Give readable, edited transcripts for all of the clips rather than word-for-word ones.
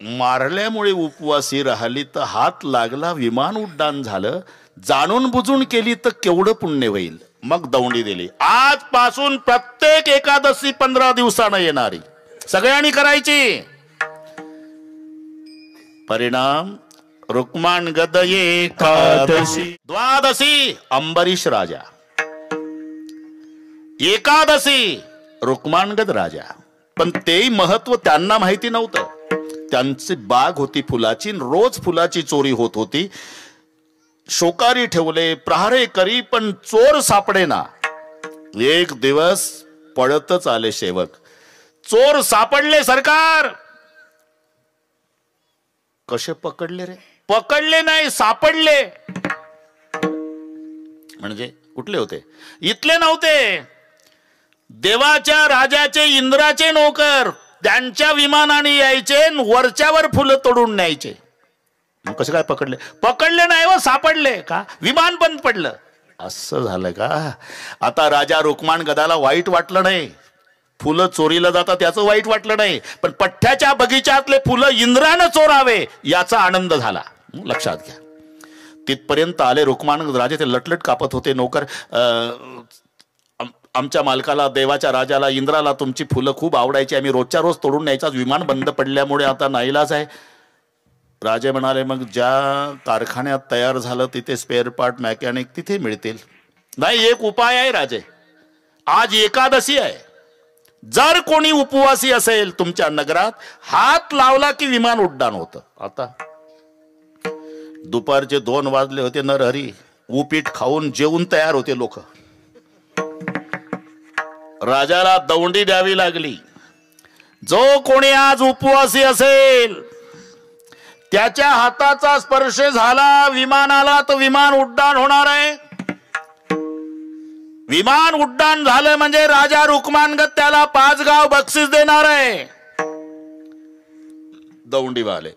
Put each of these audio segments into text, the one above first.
मारल्यामुळे उपवासी राहिली तर हात लागला, विमान उड्डाण झालं, जाणून बुजून केली तर केवढं पुण्य होईल. मग दौंडी दिली. आजपासून प्रत्येक एकादशी 15 दिवसानं येणारी सगळ्यांनी करायची. परिणाम रुक्माण गद एकादशी, द्वादशी अंबरीश राजा, एकादशी रुक्माणगद राजा. पण तेही महत्व त्यांना माहिती नव्हतं. त्यांची बाग होती फुलाची, रोज फुलाची चोरी होत होती. शोकारी ठेवले, प्रहारे करी, पण चोर सापडे ना. एक दिवस पळतच आले सेवक. चोर सापडले सरकार. कसे पकडले रे? पकडले नाही, सापडले. म्हणजे कुठले होते? इथले नव्हते. देवाच्या राजाचे, इंद्राचे नोकर. त्यांच्या विमानाने यायचे, वरच्यावर फुलं तोडून न्यायचे. मग कसे काय पकडले? पकडले नाही व सापडले. का? विमान बंद पडलं. असं झालं का? आता राजा रुक्माण गदाला वाईट वाटलं नाही. फुलं चोरीला जातात त्याचं वाईट वाटलं नाही, पण पठ्ठ्याच्या बगीच्यातले फुलं इंद्रानं चोरावे याचा आनंद झाला. लक्षात घ्या. तिथपर्यंत आले रुक्माण राजे. ते लटलट कापत होते. नोकर, आमच्या मालकाला, देवाच्या राजाला, इंद्राला तुमची फुलं खूप आवडायची, आम्ही रोजच्या रोज तोडून न्यायचा. विमान बंद पडल्यामुळे आता नाईलाज आहे. राजे म्हणाले, मग ज्या कारखान्यात तयार झालं तिथे स्पेअर पार्ट, मॅकॅनिक तिथे मिळतील. नाही, एक उपाय आहे राजे. आज एकादशी आहे. जर कोणी उपवासी असेल तुमच्या नगरात, हात लावला की विमान उड्डाण होतं. आता दुपारचे 2 वाजले होते. नरहरी उपीट खाऊन जेवून तयार होते लोक. राजाला दौंडी द्यावी लागली. जो कोणी आज उपवासी असेल त्याच्या हाताचा स्पर्श झाला विमानाला तर विमान उड्डाण होणार आहे. विमान उड्डाण झालं म्हणजे राजा रुक्माणगद त्याला 5 गाव बक्षीस देणार आहे. दौंडीवाले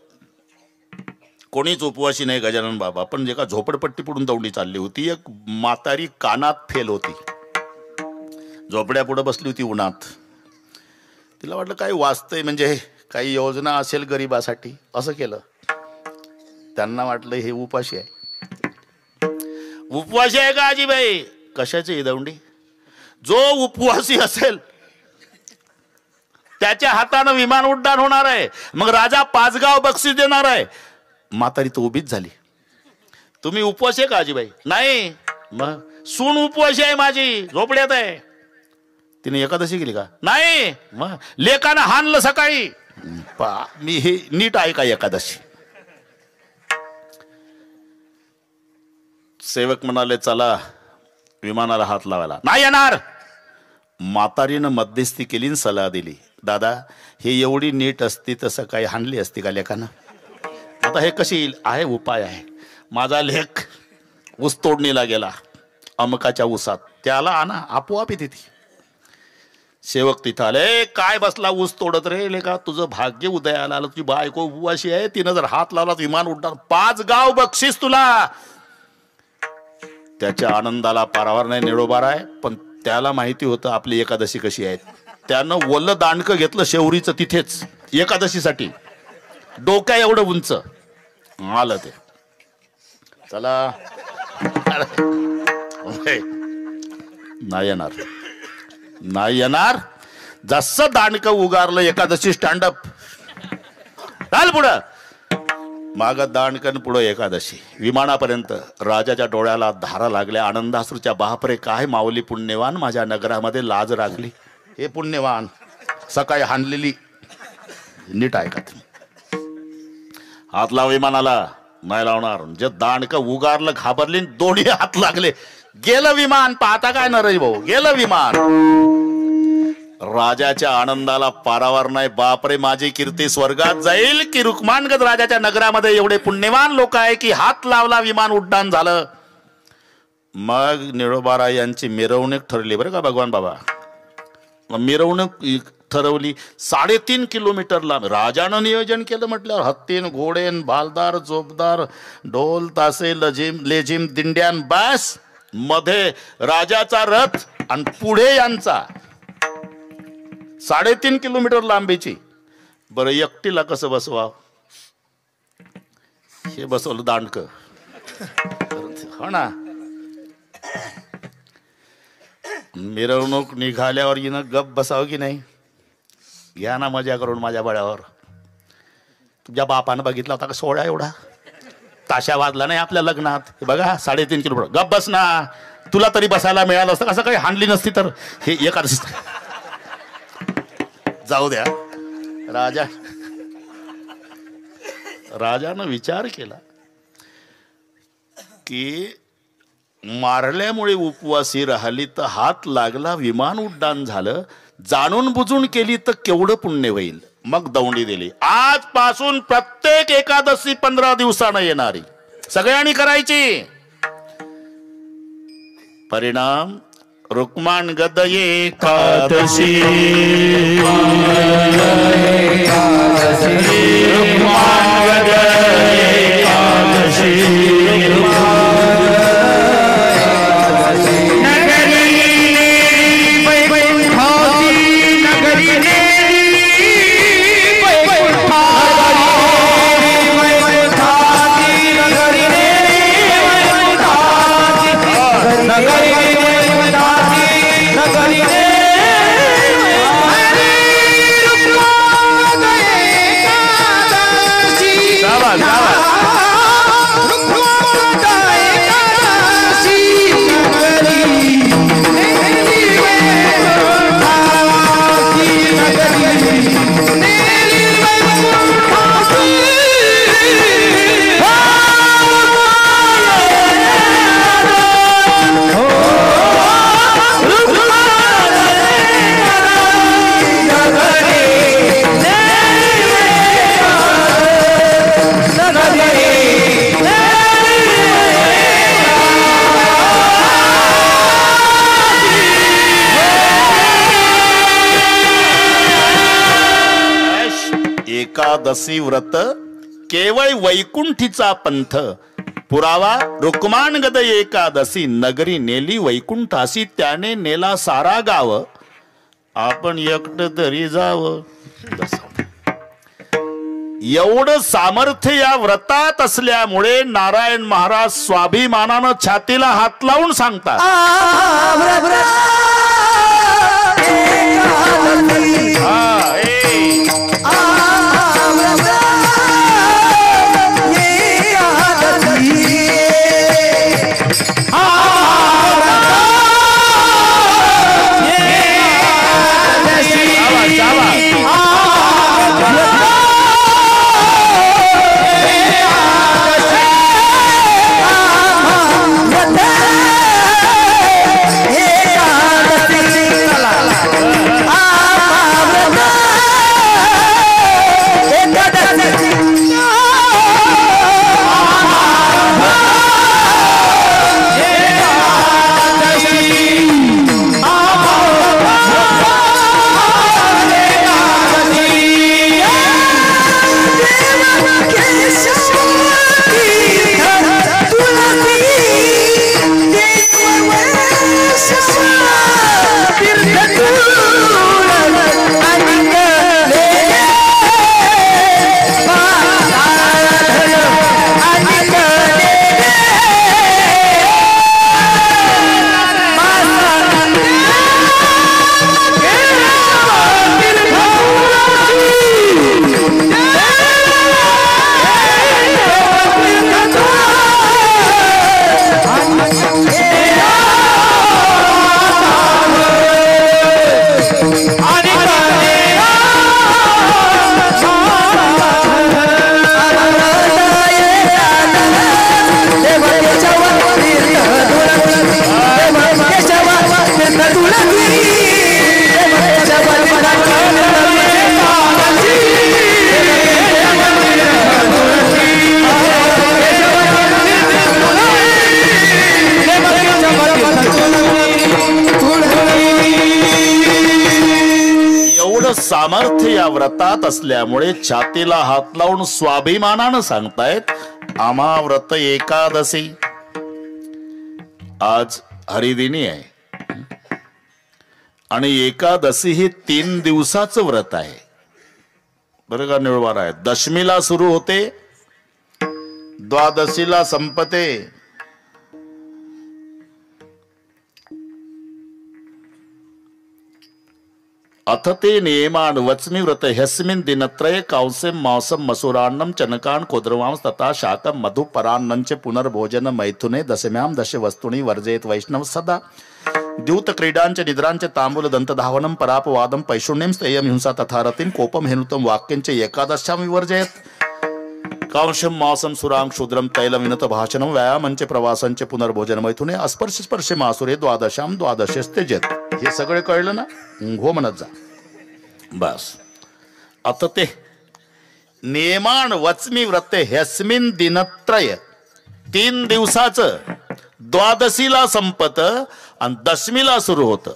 कोणीच उपवासी नाही. गजानन बाबा पण जे का झोपडपट्टी पडून दौंडी चालली होती. एक म्हातारी कानात फेल होती, झोपड्या पुढे बसली होती उन्हात. तिला वाटलं काही वाचतंय, म्हणजे काही योजना असेल गरिबासाठी. असं केलं. त्यांना वाटलं हे उपाशी आहे. उपवासी आहे का आजीबाई? कशाची ही दौंडी? जो उपवासी असेल त्याच्या हातानं विमान उड्डाण होणार आहे. मग राजा 5 गाव बक्षीस देणार आहे. म्हातारी तर उभीच झाली. तुम्ही उपवासी आहे का आजीबाई? नाही. मग सून उपवासी आहे माझी, झोपड्यात आहे. तिने एकादशी केली का? नाही. मग लेकानं हाणलं सकाळी. मी हे नीट आहे का एकादशी? सेवक म्हणाले, चला विमानाला हात लावायला. नाही येणार. म्हातारीनं मध्यस्थी केली, सल्ला दिली. दादा, हे एवढी नीट असती तर सकाळी हाणली असती का लेकानं? आता हे कशी येईल? आहे उपाय आहे. माझा लेक ऊस तोडणीला गेला अमकाच्या ऊसात, त्याला आणा, आपोआप येते ती. सेवक तिथं आले. काय बसला ऊस तोडत रे लेका? तुझं भाग्य उदयाला आलं. तुझी बायको उपवाशी आहे, तिनं जर हात लावला विमान उड्डाण. 5 गाव बक्षीस तुला. त्याच्या आनंदाला पारावर नाही, निरोबार आहे. पण त्याला माहिती होतं आपली एकादशी कशी आहे. त्यानं ओलं दांडकं घेतलं शेवरीचं तिथेच एकादशीसाठी. डोक्या एवढं उंच आलं ते. चला नाही येणार, नाही येणार. जसं दांडकं उगारलं एकादशी स्टँडअप. चाल पुढं. माग दांडकन पुढं एकादशी. विमानापर्यंत राजाच्या डोळ्याला धारा लागल्या आनंदाश्रूच्या. बापरे, काय माऊली पुण्यवान, माझ्या नगरामध्ये लाज राखली. हे पुण्यवान सकाळी हाणलेली. नीट ऐका. हात लाव विमानाला. नाही लावणार. जे दांडकं उगारलं, घाबरली, दोन्ही हात लागले. गेलं विमान. पाहता काय नरई भाऊ, गेलं विमान. राजाच्या आनंदाला पारावर नाही. बापरे, माझी कीर्ती स्वर्गात जाईल की रुक्माणगद राजाच्या नगरामध्ये एवढे पुण्यवान लोक आहे की हात लावला विमान उड्डाण झालं. मग निळोबाराय यांची मिरवणूक ठरली बरं का भगवान बाबा. मिरवणूक ठरवली 3.5 किलोमीटर लांब. राजानं नियोजन केलं म्हटल्यावर हत्तीन, घोडेन, भालदार, जोपदार, ढोल, तासे, लेझिम, दिंड्यान. बस मध्ये राजाचा रथ आणि पुढे यांचा. 3.5 किलोमीटर लांबीची. बरं एकटीला कसं बसवा? हे बसवलं दांडक. हो ना. मिरवणूक निघाल्यावर हिनं गप बसावं की नाही. घ्या ना मजा करून माझ्या बळ्यावर. तुझ्या बापानं बघितला होता का सोहळा एवढा. ताशा वाजला नाही आपल्या लग्नात. हे बघा 3.5 किलोमीटर. गप बस ना. तुला तरी बसायला मिळालं असतं. असं काही हाणली नसती तर. हे एखाद जाऊ द्या. राजानं विचार केला की मारल्यामुळे उपवासी राहिली तर हात लागला, विमान उड्डाण झालं, जाणून बुजून केली तर केवढं पुण्य होईल. मग दौंडी दिली. आजपासून प्रत्येक एकादशी 15 दिवसानं येणारी सगळ्यांनी करायची. परिणाम रुक्माण गद एकादशी. रुक्माण गद एकादशी. एकादशी व्रत केवळ वैकुंठीचा पंथ. पुरावा रुक्माण गद एकादशी. नगरी नेली वैकुंठासी, त्याने नेला सारा गाव. आपण एकटं तरी जावं. एवढं सामर्थ्य या व्रतात असल्यामुळे नारायण महाराज स्वाभिमानानं छातीला हात लावून सांगतात, सामर्थ्य या व्रतात असल्यामुळे छातीला हात लावून स्वाभिमानानं सांगतायत, आम्हा व्रत एकादशी. आज हरिदिनी आहे आणि एकादशी हे 3 दिवसाचं व्रत आहे. बरं का, निळवार आहे. दशमीला सुरू होते द्वादशीला संपते. अथ ते नियमान वच्मि व्रत ह्यस्मिन् दिनत्रये कांसे मांसम मसुरान्नम चनकान कोद्रवांस तथा शाकम मधु परान्नंच पुनर्भोजन मैथुने दशम्याम दश वस्तुनि वर्जयेत वैष्णव सदा. द्यूत क्रीडांच निद्रांच तांबूल दंतधावनम परापवादम पैशुण्यम स्थेयम हिंसा तथा रतिम कोपम हेनुतम वाक्यंच एकादश्याम विवर्जयेत. कांशम मासम सुरांग शूद्रम तैलम विनत भाषणम व्यायामंच प्रवासंच पुनर्भोजन मैथुने अस्पर्श स्पर्शे मासुरे द्वादशाम द्वादशे त्यजेत. हे सगळे कळलं ना? हो म्हणत जा बस. आता ते नियमान वच्मि व्रत ह्यस्मिन दिनत्रय 3 दिवसाचं द्वादशीला संपत आणि दशमीला सुरू होत.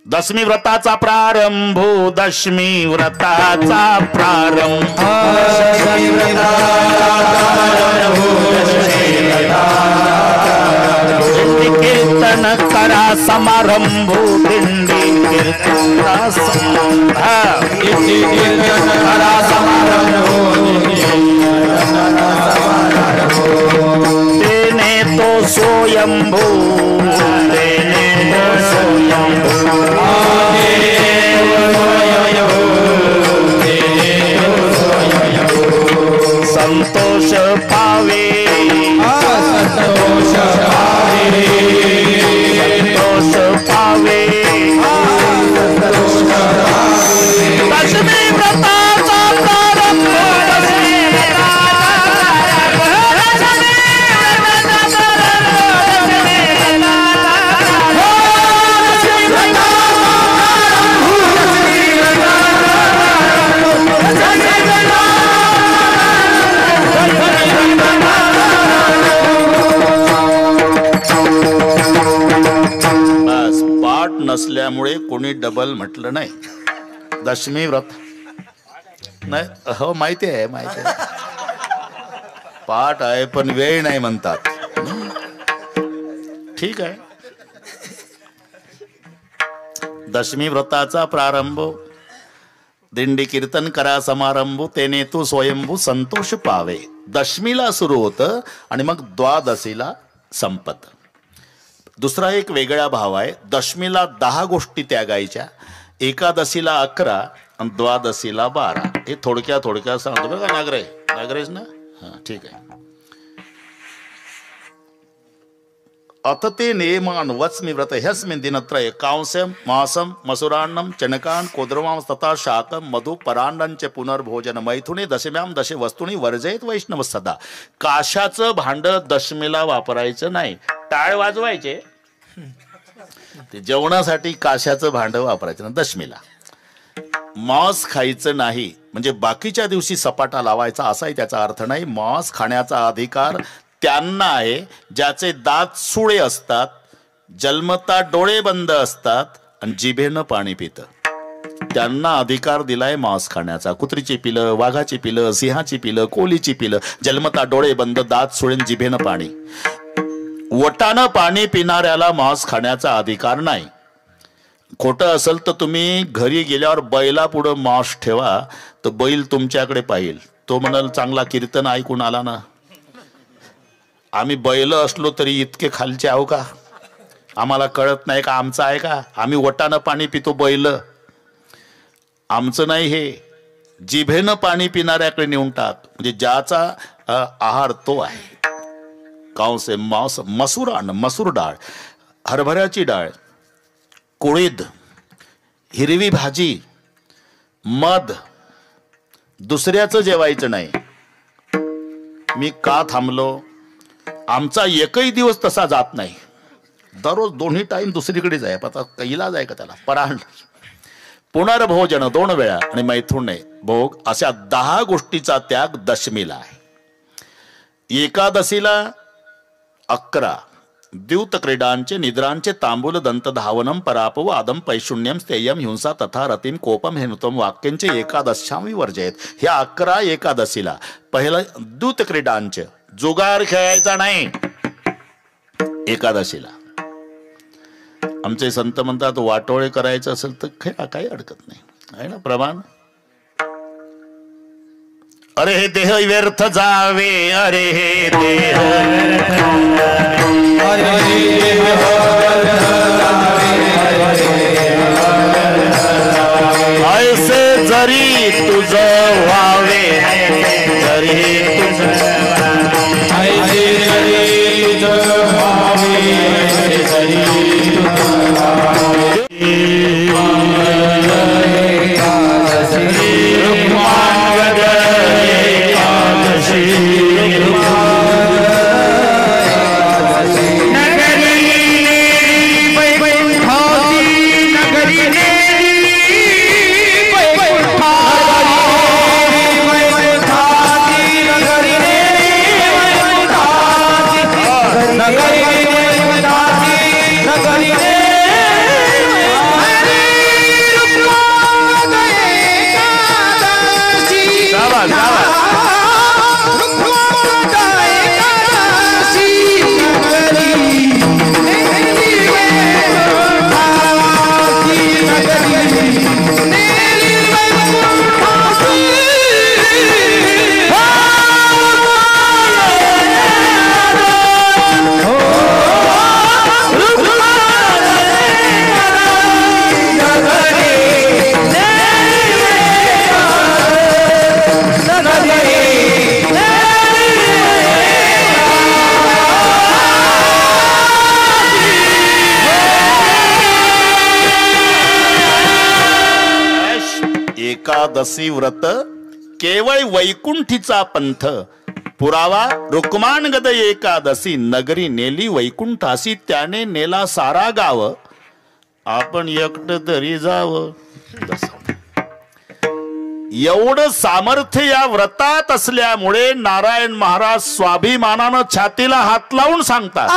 दशमी व्रताचा प्रारंभ, दशमी व्रताचा प्रारंभ, कीर्तन करा समारंभ, दिंडी कीर्तन करा समारंभ, तेने तो स्वयंभू, तेने तो स्वयंभू, संतोष पावे, संतोष पावे, संतोष पावे, दशमी व्रताचा प्रारंभ, नसल्यामुळे कोणी डबल म्हटलं नाही. दशमी व्रत नाही, हो माहिती आहे, माहिती आहे, पाठ आहे पण वेळ नाही म्हणतात. ठीक आहे. दशमी व्रताचा प्रारंभ, दिंडी कीर्तन करा समारंभ, तेने तू स्वयंभू संतोष पावे. दशमीला सुरू होतं आणि मग द्वादशीला संपत. दुसरा एक वेगळा भाव आहे. दशमीला 10 गोष्टी त्यागायच्या, एकादशीला 11 आणि द्वादशीला 12. हे थोडक्यात सांगतो बघा. नागरेश ना? हा ठीक आहे. अथ ते नियमान वच्मि व्रत ह्यस्मिन् दिनत्रये कांस्यम मासम मसुरान्नम चनकान कोद्रवांस तथा शाकम मधु परान्नंच पुनर्भोजन मैथुने दशम्याम दशे वस्तुनी वर्जयेत वैष्णव सदा. काशाचं भांड दशमीला वापरायचं नाही. टाळ वाजवायचे, ते जेवणासाठी काशाचं भांड वापरायचं ना दशमीला. मांस खायचं नाही म्हणजे बाकीच्या दिवशी सपाटा लावायचा असाही त्याचा अर्थ नाही. मांस खाण्याचा अधिकार त्यांना आहे ज्याचे दात सुळे असतात, जन्मता डोळे बंद असतात आणि जिभेनं पाणी पितं. त्यांना अधिकार दिलाय मांस खाण्याचा. कुत्रीची पिलं, वाघाची पिलं, सिंहाची पिलं, कोलीची पिलं, जन्मता डोळे बंद, दात सुळेन, जिभेनं पाणी. वटानं पाणी पिणाऱ्याला मांस खाण्याचा अधिकार नाही. खोटं असेल तर तुम्ही घरी गेल्यावर बैला पुढं मांस ठेवा, तर बैल तुमच्याकडे पाहिल. तो म्हणाल चांगला कीर्तन ऐकून आला ना. आम्ही बैल असलो तरी इतके खालचे आहो का? आम्हाला कळत नाही का आमचं आहे का? आम्ही वटानं पाणी पितो, बैल आमचं नाही. हे जिभेनं पाणी पिणाऱ्याकडे नेऊन टाक, म्हणजे ज्याचा आहार तो आहे. कांसे मांस मसुरान, मसूर डाळ, हरभऱ्याची डाळ, कुळीद, हिरवी भाजी, मध, दुसऱ्याचं जेवायचं नाही. मी का थांबलो? आमचा एकही दिवस तसा जात नाही. दररोज दोन्ही टाइम दुसरीकडेच आहे. आता इलाज आहे का त्याला? पराण, पुनर्भोजन 2 वेळा आणि मैथुने भोग, अशा 10 गोष्टीचा त्याग दशमीला आहे. एकादशीला 11 द्यूत क्रीडांचे निद्रांचे तांबूल दंत धावनम परापवादम पैशुण्यम स्थेयम हिंसा तथा रतिम कोपम हेनुतम वाक्यांचे एकादश्याम विवर्जयेत. ह्या 11 एकादशीला. पहिलं द्यूत क्रीडांचे, जुगार खेळायचा नाही एकादशीला. आमचे संत म्हणतात वाटोळे करायचं असेल तर खेळा, काही अडकत नाही आहे ना. प्रमाण अरे हे देह व्यर्थ जावे, अरे हे देह ऐसे जरी तुझ व्हावे, जरी तुझ ऐसे जरी तुझ व्हावे, ऐसे जरी एकादशी व्रत केवळ वैकुंठीचा पंथ पुरावा रुक्माण गद एकादशी नगरी नेली वैकुंठासी त्याने नेला सारा गाव आपण एकट तरी जाव एवढं सामर्थ्य या व्रतात असल्यामुळे नारायण महाराज स्वाभिमानानं छातीला हात लावून सांगतात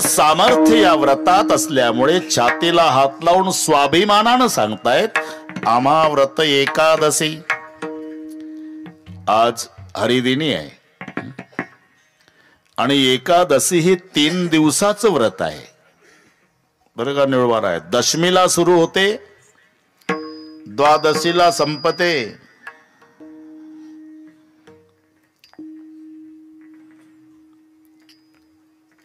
सामर्थ्य या व्रतात असल्यामुळे छातीला हात लावून स्वाभिमानानं सांगतायत आम्हा व्रत एकादशी आज हरिदिनी आहे आणि एकादशी ही 3 दिवसाचं व्रत आहे बरं का निळवार आहे दशमीला सुरू होते द्वादशीला संपते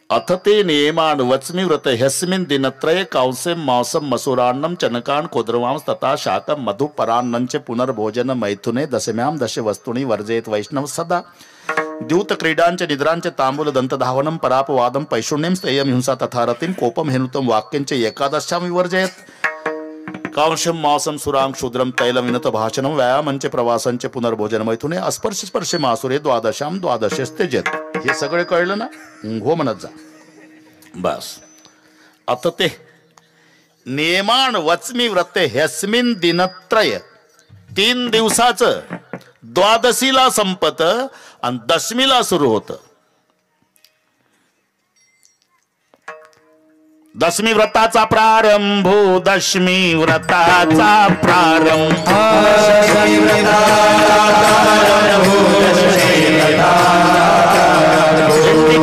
अथ ते नियमान वच्मि व्रत ह्यस्मिन् दिनत्रये कांस्यं मांसं मसूरान्नं चनकान् कोद्रवांस तथा शाकं मधुपरान्नं च पुनर्भोजन मैथुने दशम्यां दश वस्तूनि वर्जयेत् वैष्णव सदा द्यूत क्रीडांच निद्रांच तांबूल दंतधावनं परापवादं पैशून्यं स्थेयं हिंसा तथा रतिं कोपं हेनुतं वाक्यंच एकादश्यां विवर्जयेत् कांशम मासम सुरांग शूद्रम तैलम विनत भाषणम व्यायामंचे प्रवासांचे पुनर्भोजन मैथुने अस्पर्श स्पर्शे मासुरे द्वादशाम द्वादशस्ते जेत. हे सगळे कळलं ना? हो म्हणत जा. बस आता ते नियमान वचमी व्रत ह्यस्मिन दिनत्रय 3 दिवसाचं द्वादशीला संपत आणि दशमीला सुरू होत. दशमी व्रताचा प्रारंभ, दशमी व्रताचा प्रारंभ,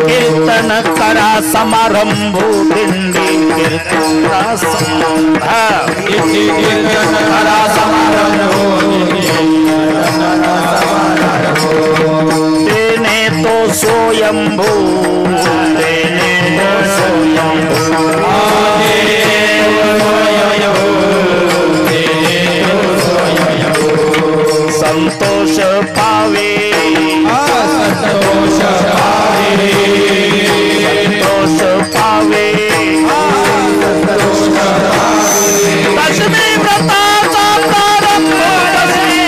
कीर्तन करा समारंभ, दिंडी कीर्तन करा समारंभ, तेने तो स्वयंभू, तेने तो स्वयंभू, संतोष पावे, संतोष पावे, संतोष पावे, दशमी व्रताचा प्रारंभ, दशमी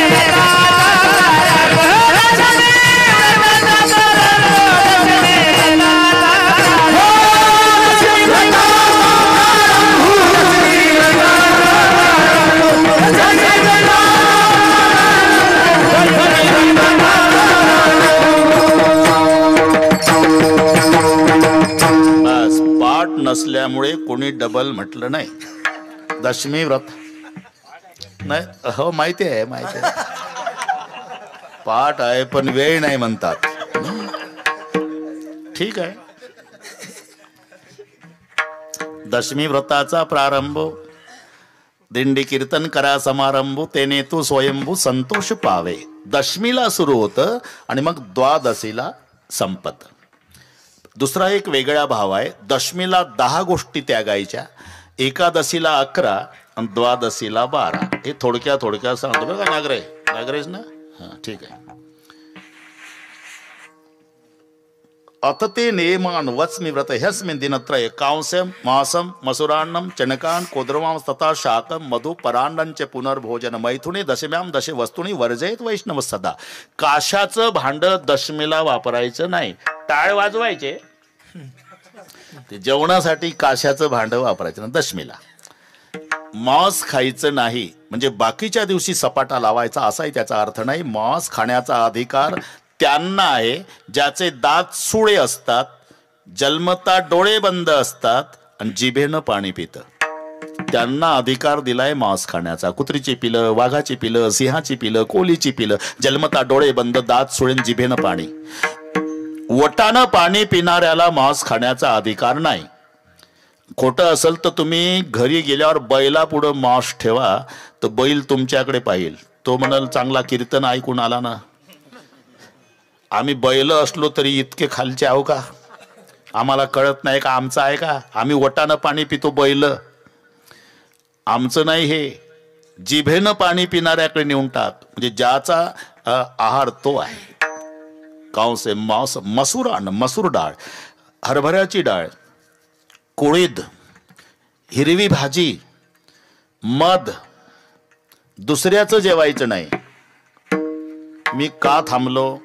नसल्यामुळे कोणी डबल म्हटलं नाही. दशमी व्रत नाही, हो माहिती आहे, माहिती आहे, पाठ आहे पण वेळ नाही म्हणतात. ठीक आहे. दशमी व्रताचा प्रारंभ, दिंडी कीर्तन करा समारंभ, तेने तू स्वयंभू संतोष पावे. दशमीला सुरू होतं आणि मग द्वादशीला संपत. दुसरा एक वेगळा भाव आहे. दशमीला 10 गोष्टी त्यागायच्या, एकादशीला 11 आणि द्वादशीला 12. हे थोडक्यात सांगतो बघा. नागरेश ना? हा ठीक आहे. अथ ते नियमान वचमी व्रत ह्यस्मिन् दिनत्रये कांस्यम मासम मसुरान्नम चणकान कोद्रवाम तथा शाकम मधु परांडांचे पुनर्भोजन मैथुने दशम्याम दशे वस्तूनी वर्जयत वैष्णव सदा. काशाचं भांड दशमीला वापरायचं नाही. टाळ वाजवायचे, ते जेवणासाठी काशाचं भांड वापरायचं ना दशमीला. मांस खायचं नाही म्हणजे बाकीच्या दिवशी सपाटा लावायचा असाही त्याचा अर्थ नाही. मांस खाण्याचा अधिकार त्यांना आहे ज्याचे दात सुळे असतात, जन्मता डोळे बंद असतात आणि जिभेनं पाणी पितं. त्यांना अधिकार दिलाय मांस खाण्याचा. कुत्रीची पिलं, वाघाची पिलं, सिंहाची पिलं, कोलीची पिलं, जन्मता डोळे बंद, दात सुळेन, जिभेनं पाणी. वटानं पाणी पिणाऱ्याला मांस खाण्याचा अधिकार नाही. खोटं असेल तर तुम्ही घरी गेल्यावर बैला पुढं मांस ठेवा, तर बैल तुमच्याकडे पाहिल. तो म्हणाल चांगला कीर्तन ऐकून आला ना. आम्ही बैल असलो तरी इतके खालचे आहो का? आम्हाला कळत नाही का आमचं आहे का? आम्ही वटानं पाणी पितो, बैल आमचं नाही. हे जिभेनं पाणी पिणाऱ्याकडे नेऊन टाक, म्हणजे ज्याचा आहार तो आहे. कांसे मांस मसुरान, मसूर डाळ, हरभऱ्याची डाळ, कुळीद, हिरवी भाजी, मध, दुसऱ्याचं जेवायचं नाही. मी का थांबलो?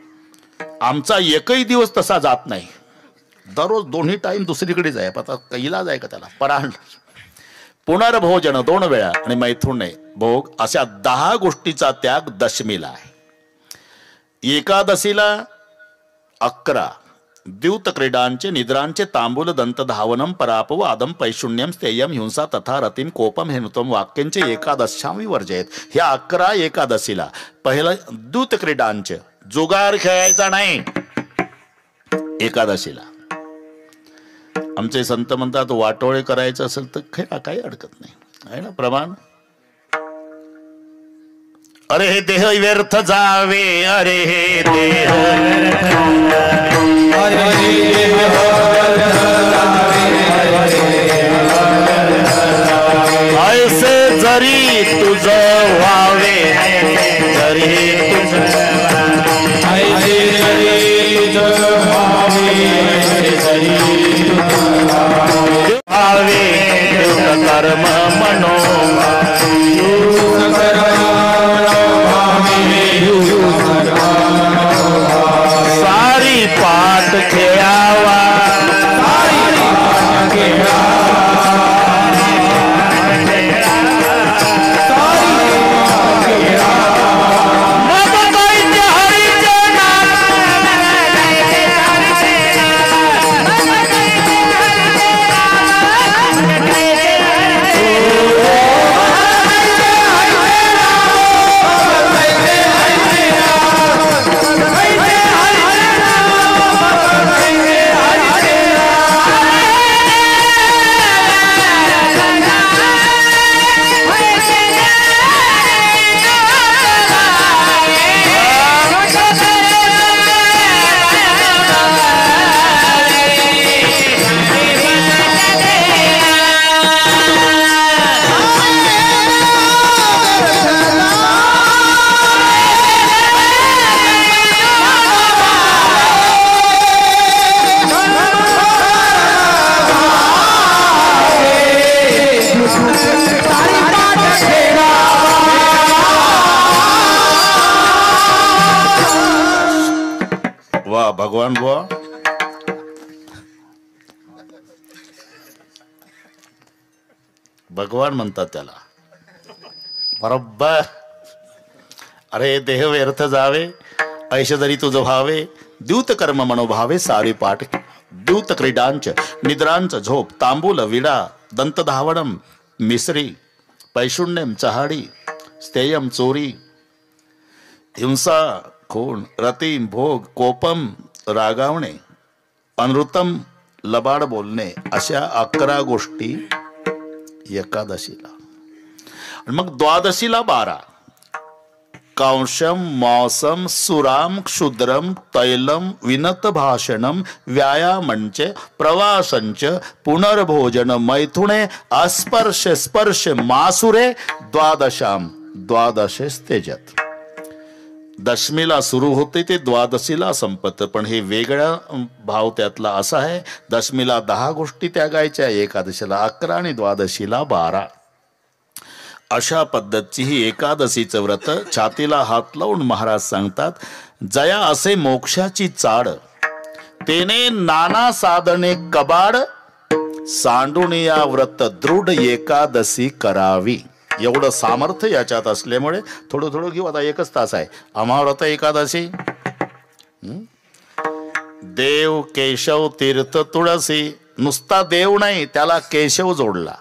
आमचा एकही दिवस तसा जात नाही. दररोज 2 टाइम दुसरीकडे जाय. आता कैला जाय का त्याला? परांड, पुनर्भोजन 2 वेळा आणि मैथुने भोग, अशा 10 गोष्टीचा त्याग दशमीला आहे. एकादशीला 11 द्यूत क्रीडांचे, निद्रांचे, तांबूल, दंत धावनम, परापव, आदम, पैशून्यम, स्थेयम, हिंसा तथा रतिम, कोपम, हेनुतम वाक्यांचे एकादशाम विवर्जयत. ह्या 11 एकादशीला. पहिलं द्यूत क्रीडांचे, जुगार खेळायचा नाही एकादशीला. आमचे संत म्हणतात वाटोळे करायचं असेल तर खेळा, काही अडकत नाही, आहे ना प्रमाण. अरे हे देह व्यर्थ जावे, अरे हे देह ऐसे जरी तुझ व्हावे, जरी तुझ कर्म मनो भगवान बुवा भगवान म्हणतात त्याला बरोबर. अरे देह व्यर्थ जावे ऐश जरी तुझ भावे द्यूत कर्म मनोभावे सारी पाठ द्यूत क्रीडांच निद्रांच झोप तांबूल विडा दंत धावणम मिसरी पैशुण्यम चहाडी स्थेयम चोरी हिंसा खून रतीम भोग कोपम रागावणे अनृतम लबाड बोलणे अशा 11 गोष्टी एकादशीला. आणि मग द्वादशीला 12 कांशम मौसम सुराम क्षुद्रम तैलम विनत भाषणम व्यायामंच प्रवासंच पुनर्भोजन मैथुने अस्पर्श स्पर्श मासुरे द्वादशाम द्वादशेस तेजत. दशमीला सुरू होते ते द्वादशीला संपत. पण हे वेगळा भाव त्यातला असा आहे, दशमीला 10 गोष्टी त्यागायच्या, एकादशीला 11 आणि द्वादशीला 12. अशा पद्धतीची ही एकादशीचं व्रत. छातीला हात लावून महाराज सांगतात, जया असे मोक्षाची चाड तेने नाना साधने कबाड सांडून या व्रत दृढ एकादशी करावी. एवढं सामर्थ्य याच्यात असल्यामुळे थोडं थोडं घेऊ. आता 1च तास आहे. अमाव्रत एकादशी. देव केशव तीर्थ तुळसी. नुसता देव नाही, त्याला केशव जोडला.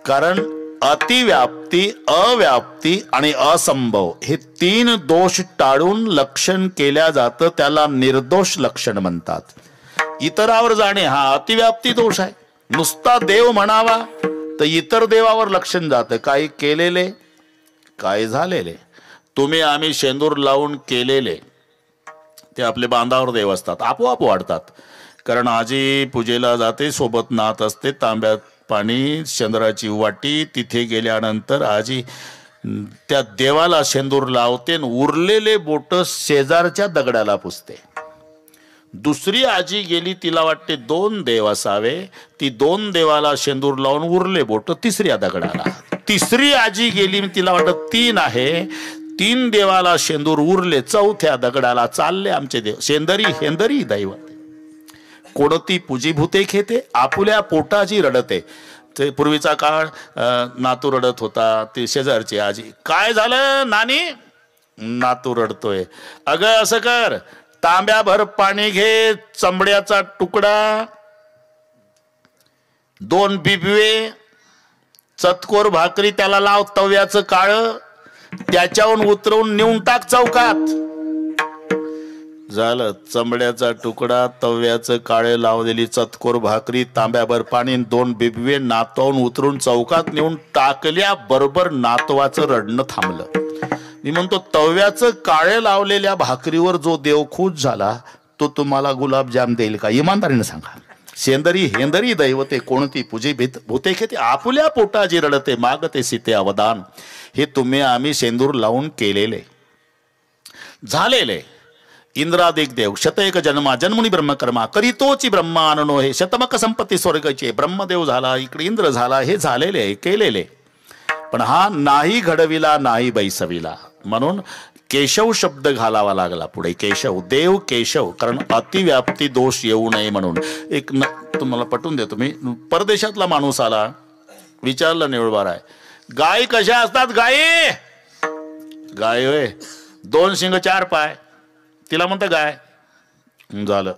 कारण अतिव्याप्ती अव्याप्ती आणि असंभव हे 3 दोष टाळून लक्षण केल्या जातं. त्याला निर्दोष लक्षण म्हणतात. इतरावर जाणे हा अतिव्याप्ती दोष आहे. नुसता देव म्हणावा तर इतर देवावर लक्षण जातं. काही केलेले काय झालेले. तुम्ही आम्ही शेंदूर लावून केलेले ते आपले बांधावर देव असतात, आपोआप वाढतात. कारण आजी पूजेला जाते, सोबत नात असते, तांब्यात पाणी शेंदुराची वाटी. तिथे गेल्यानंतर आजी त्या देवाला शेंदूर लावते, उरलेले बोट शेजारच्या दगडाला पुसते. दुसरी आजी गेली, तिला वाटते 2 देव असावे, ती 2 देवाला शेंदूर लावून उरले बोट तिसऱ्या दगडाला. तिसरी आजी गेली, तिला वाटत 3 आहे, 3 देवाला शेंदूर उरले, 4थ्या दगडाला चालले आमचे देव. शेंदरी हेंदरी दैवत कोणती पूजीभूते खेते आपुल्या पोटाची रडते. ते पूर्वीचा काळ नातू रडत होता, ते शेजारची आजी, काय झालं नानी? नातू रडतोय. अगं असं कर, तांब्याभर पाणी घे, चमड्याचा तुकडा, 2 बिबवे, चतकोर भाकरी त्याला लाव, तव्याचं काळ, त्याच्यावरून उतरवून नेऊन टाक चौकात. झालं. चमड्याचा तुकडा, तव्याचं काळे लावलेली चतकोर भाकरी, तांब्याभर पाणी, 2 बिबवे नातवाहून उतरून चौकात नेऊन टाकल्या बरोबर नातवाचं रडणं थांबलं. मी म्हणतो, तव्याचं काळे लावलेल्या भाकरीवर जो देव खुश झाला तो तुम्हाला गुलाबजाम देईल का? इमानदारीने सांगा. शेंदरी हेंदरी दैवते कोणती पूजे भूते खेते आपुल्या पोटाची रडते मागते सीते अवदान. हे तुम्ही आम्ही शेंदूर लावून केलेले झालेले. इंद्रादिक देव शतएक जन्मा जन्मुनी ब्रह्मकर्मा करीतोची ब्रह्माननो. हे शतमक संपत्ती स्वर्गाची. ब्रह्मदेव झाला, इकडे इंद्र झाला, हे झालेले केलेले. पण हा नाही घडविला नाही बैसविला, म्हणून केशव शब्द घालावा लागला पुढे. केशव, देव केशव. कारण अतिव्याप्ती दोष येऊ नये म्हणून. एक तुम्हाला पटवून देतो मी. परदेशातला माणूस आला, विचारलं निवडबार आहे, गायी कशा असतात? गायी गाय होय, 2 शिंग 4 पाय. तिला म्हणतं गाय. झालं.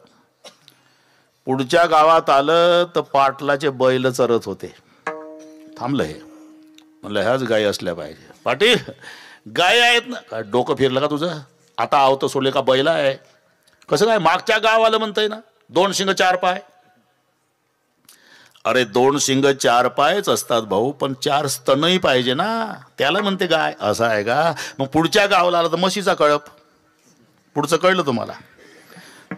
पुढच्या गावात आलं तर पाटलाचे बैल चरत होते. थांबलं. हे म्हणलं ह्याच गायी असल्या पाहिजे. पाटील गाय आहेत ना? काय डोकं फिरलं का तुझं? आता आवतं सोडले का बैल आहे? कसं काय? मागच्या गावाला म्हणतंय ना 2 शिंग 4 पाय. अरे 2 शिंग 4 पायच असतात भाऊ, पण 4 स्तनही पाहिजे ना, त्याला म्हणते गाय. असं आहे का? मग पुढच्या गावाला आला तर म्हशीचा कळप. पुढचं कळलं तुम्हाला?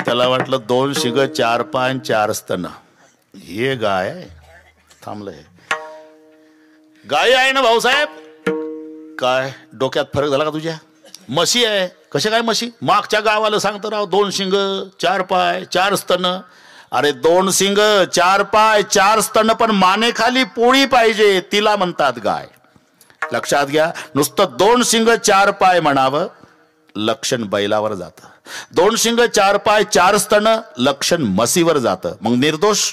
त्याला वाटलं 2 शिंग 4 पाय 4 स्तन, हे गाय आहे. थांबलं. हे गाय आहे ना भाऊसाहेब? काय डोक्यात फरक झाला का तुझ्या? म्हशी आहे. कशा काय म्हशी? मागच्या गावाला सांगतो राव 2 शिंग 4 पाय 4 स्तन. अरे 2 शिंग 4 पाय 4 स्तन, पण मानेखाली पोळी पाहिजे, तिला म्हणतात गाय. लक्षात घ्या. नुसतं 2 शिंग 4 पाय म्हणावं, लक्षण बैलावर जातं. 2 शिंग 4 पाय 4 स्तन लक्षण म्हशीवर जातं. मग निर्दोष.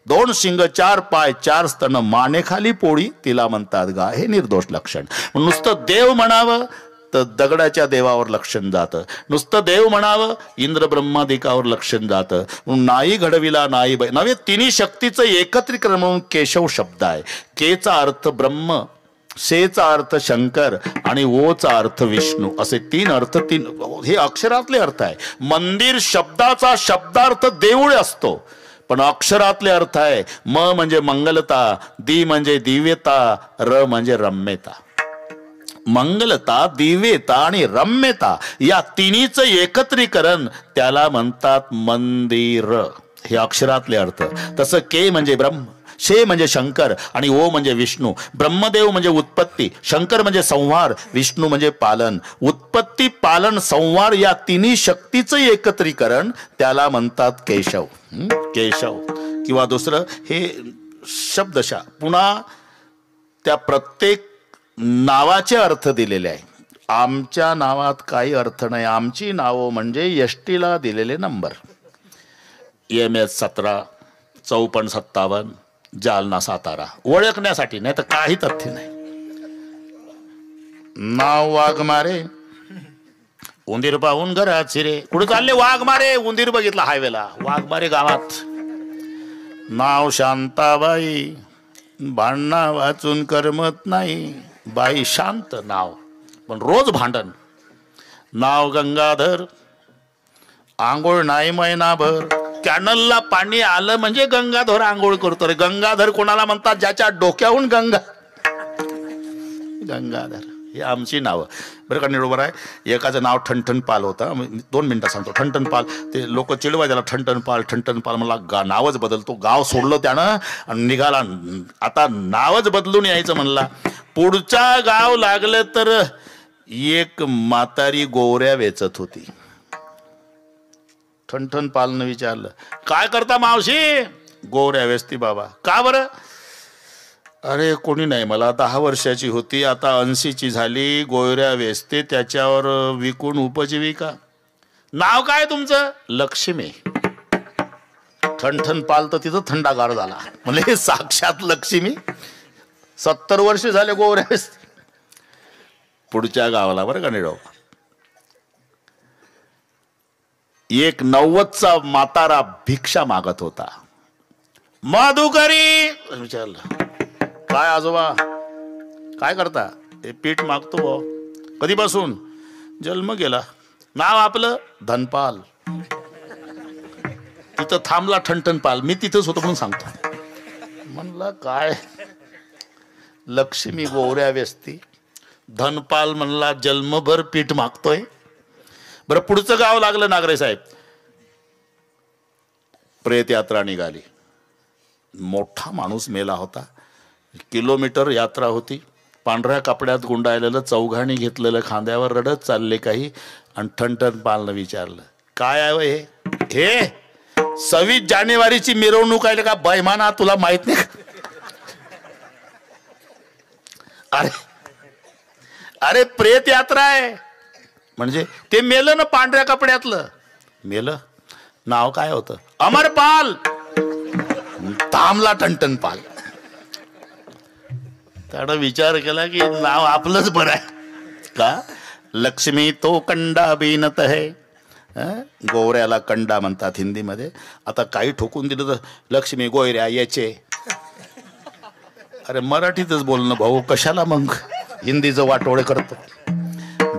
2 शिंग 4 पाय 4 स्तन मानेखाली पोळी तिला म्हणतात गाय. हे निर्दोष लक्षण. नुसतं देव म्हणावं तर दगडाच्या देवावर लक्षण जातं. नुसतं देव म्हणावं इंद्र ब्रह्मादिकावर लक्षण जातं. नाई घडविला नाई बाई नव्हे. तिन्ही शक्तीचं एकत्रीकरण म्हणून केशव शब्द आहे. केचा अर्थ ब्रह्म, शेचा अर्थ शंकर आणि ओचा अर्थ विष्णू असे 3 अर्थ. हे अक्षरातले अर्थ आहे. मंदिर शब्दाचा शब्दार्थ देऊळ असतो पण अक्षरातले अर्थ आहे. म म्हणजे मंगलता, दी म्हणजे दिव्यता, र म्हणजे रम्यता. मंगलता, दिव्यता आणि रम्यता या तिन्हीचं एकत्रीकरण त्याला म्हणतात मंदिर. हे अक्षरातले अर्थ. तसं के म्हणजे ब्रह्म, शे म्हणजे शंकर आणि ओ म्हणजे विष्णू. ब्रह्मदेव म्हणजे उत्पत्ती, शंकर म्हणजे संहार, विष्णू म्हणजे पालन. उत्पत्ती, पालन, संहार या तिन्ही शक्तीचं एकत्रीकरण त्याला म्हणतात केशव. केशव किंवा दुसरं हे शब्दशः. पुन्हा त्या प्रत्येक नावाचे अर्थ दिलेले आहे. आमच्या नावात काही अर्थ नाही. आमची नावं म्हणजे यष्टीला दिलेले नंबर. MS 17, 54 57, जालना सातारा ओळखण्यासाठी, नाही तर काही तथ्य नाही. नाव वाघमारे, उंदीर पाहून घरात शिरे. कुठे चालले? वाघमारे. उंदीर बघितला हायवेला, वाघमारे गावात. नाव शांताबाई, भांडणा वाचून करमत नाही. बाई शांत नाव पण रोज भांडण. नाव गंगाधर, आंघोळ नाही महिनाभर. कॅनलला पाणी आलं म्हणजे गंगाधर आंघोळ करतो रे. गंगाधर कोणाला म्हणतात? ज्याच्या डोक्याहून गंगा. गंगाधर ही आमची नावं. बरं का निरोबर आहे. एकाचं नाव ठणठण पाल होतं. 2 मिनिटं सांगतो. ठणठण पाल. ते लोक चिडवाय त्याला ठणठण पाल ठणठण पाल. मला नावच बदलतो. गाव सोडलं त्यानं आणि निघाला. आता नावच बदलून यायचं म्हणला. पुढच्या गाव लागलं तर एक म्हातारी गोवऱ्या वेचत होती. ठणठण पालनं विचारलं, काय करता मावशी? गोवऱ्या वेचती बाबा. का बरं? अरे कोणी नाही, मला 10 वर्षाची होती, आता 80ची झाली, गोवऱ्या वेचते, त्याच्यावर विकून उपजीविका. नाव काय तुमचं? लक्ष्मी. ठणठण पाल तर तिथं थंडागार झाला. म्हणजे साक्षात लक्ष्मी. 70 वर्ष झाले गोवऱ्या वेचते. पुढच्या गावाला बरं का निडो, एक 90चा म्हातारा भिक्षा मागत होता. मधुकरी विचारलं, काय आजोबा काय करता? हे पीठ मागतो. कधीपासून? जन्म गेला. नाव आपलं? धनपाल. तिथं थांबला ठणठण पाल. मी तिथंच होतो म्हणून सांगतो. म्हणलं काय लक्ष्मी गोवऱ्या वेचती, धनपाल म्हणला जन्मभर पीठ मागतोय. बरं पुढचं गाव लागलं नागरे साहेब. प्रेत यात्रा निघाली. मोठा माणूस मेला होता. किलोमीटर यात्रा होती. पांढऱ्या कपड्यात गुंडाळलेलं, चौघाणी घेतलेलं, खांद्यावर रडत चालले काही. आणि ठणठण पालनं विचारलं, काय आहे हे? हे 26 जानेवारीची मिरवणूक आहे का बैमाना, तुला माहित नाही? अरे अरे प्रेत यात्रा आहे. म्हणजे ते मेलं ना पांढऱ्या कपड्यातलं. मेलं. नाव काय होतं? अमरपाल. थांबला ठणठण पाल. त्यानं विचार केला की नाव आपलंच बरं आहे का. लक्ष्मी तो कंडा बीनत है. गोवऱ्याला कंडा म्हणतात हिंदीमध्ये. आता काही ठोकून दिलं तर लक्ष्मी गोयऱ्या याचे. अरे मराठीतच बोलणं भाऊ, कशाला मग हिंदीचं वाटोळे करतो.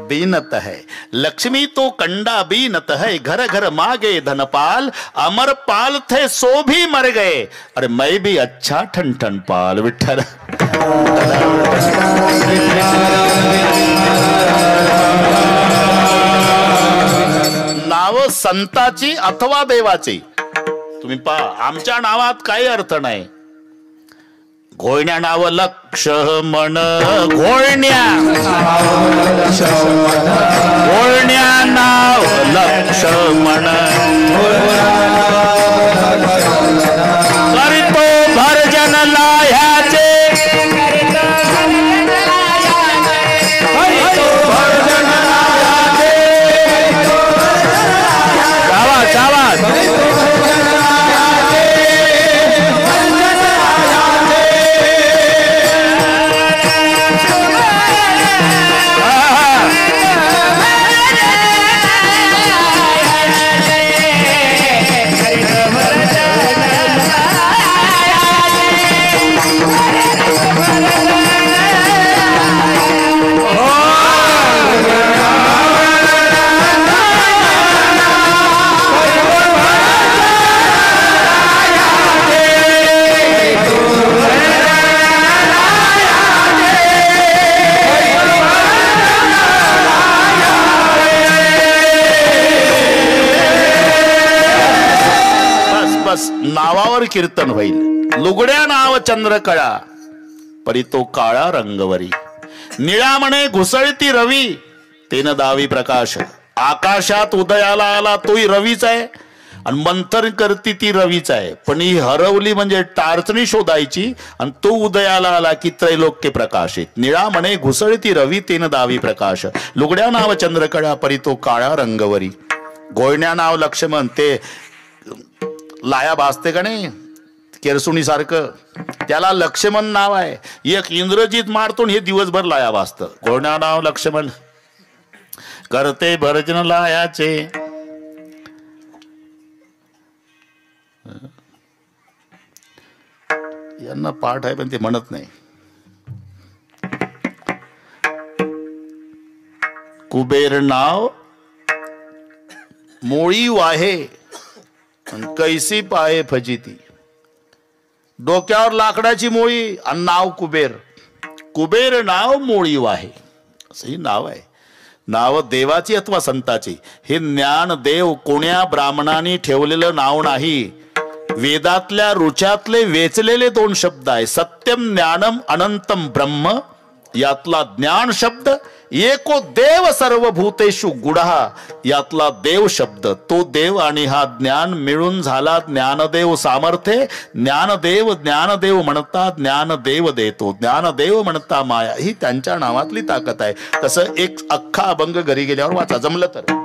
बीनत है लक्ष्मी तो कंडा बीनत है, घर घर मागे धनपाल, अमरपाल थे सो भी मर गए, अरे मैं भी अच्छा ठनठन पाल. विठ्ठल. नाव संताची अथवा देवाची. तुम्ही पहा, आमच्या नावात काही अर्थ नाही. घोळण्या नाव लक्ष्मण. घोळण्या घोळण्या नाव लक्ष्मण. करितो भरजन लाह्याचे. करितो भरजन लाह्याचे. कीर्तन होईल. लुगड्या नाव चंद्रकळा परी तो काळा रंगवरी. निळा म्हणे घुसळती रवी तेन दावी प्रकाश. आकाशात उदयाला आला तोही रवीच आहे आणि मंथन करती ती रवीच आहे. पण ही हरवली म्हणजे टारचणी शोधायची आणि तो उदयाला आला की त्रैलोक्य प्रकाशित. निळा म्हणे घुसळती रवी तेन दावी प्रकाश. लुगड्या नाव चंद्रकळा परी तो काळा रंगवरी. गोयण्या नाव लक्ष्मण ते लाया भासते का नाही केरसुणी सारखं त्याला लक्ष्मण नाव आहे. एक इंद्रजीत मारतो हे दिवसभर लाया भासत. गोयण्या नाव लक्ष्मण करते भरजन लायाचे. यांना पाठ आहे पण ते म्हणत नाही. कुबेर नाव मोळी वाहे कैसी पाये फजिती. डोक्यावर लाकडाची मोळी आणि नाव कुबेर. कुबेर नाव मोळी वाहे असंही नाव आहे. नाव देवाची अथवा संताची. हे ज्ञान देव कोण्या ब्राह्मणाने ठेवलेलं नाव नाही. वेदातल्या रुचातले वेचलेले दोन शब्द आहे. सत्यम ज्ञानम अनंतम ब्रह्म यातला ज्ञान शब्द. एको देव सर्वभूतेषु गुढा यातला देव शब्द. तो देव आणि हा ज्ञान मिळून झाला ज्ञानदेव सामर्थ्य. ज्ञानदेव ज्ञानदेव म्हणता ज्ञानदेव देतो. ज्ञानदेव म्हणता माया ही त्यांच्या नावातली ताकद आहे. तसं एक अख्खा अभंग घरी गेल्यावर वाचा जमलं तर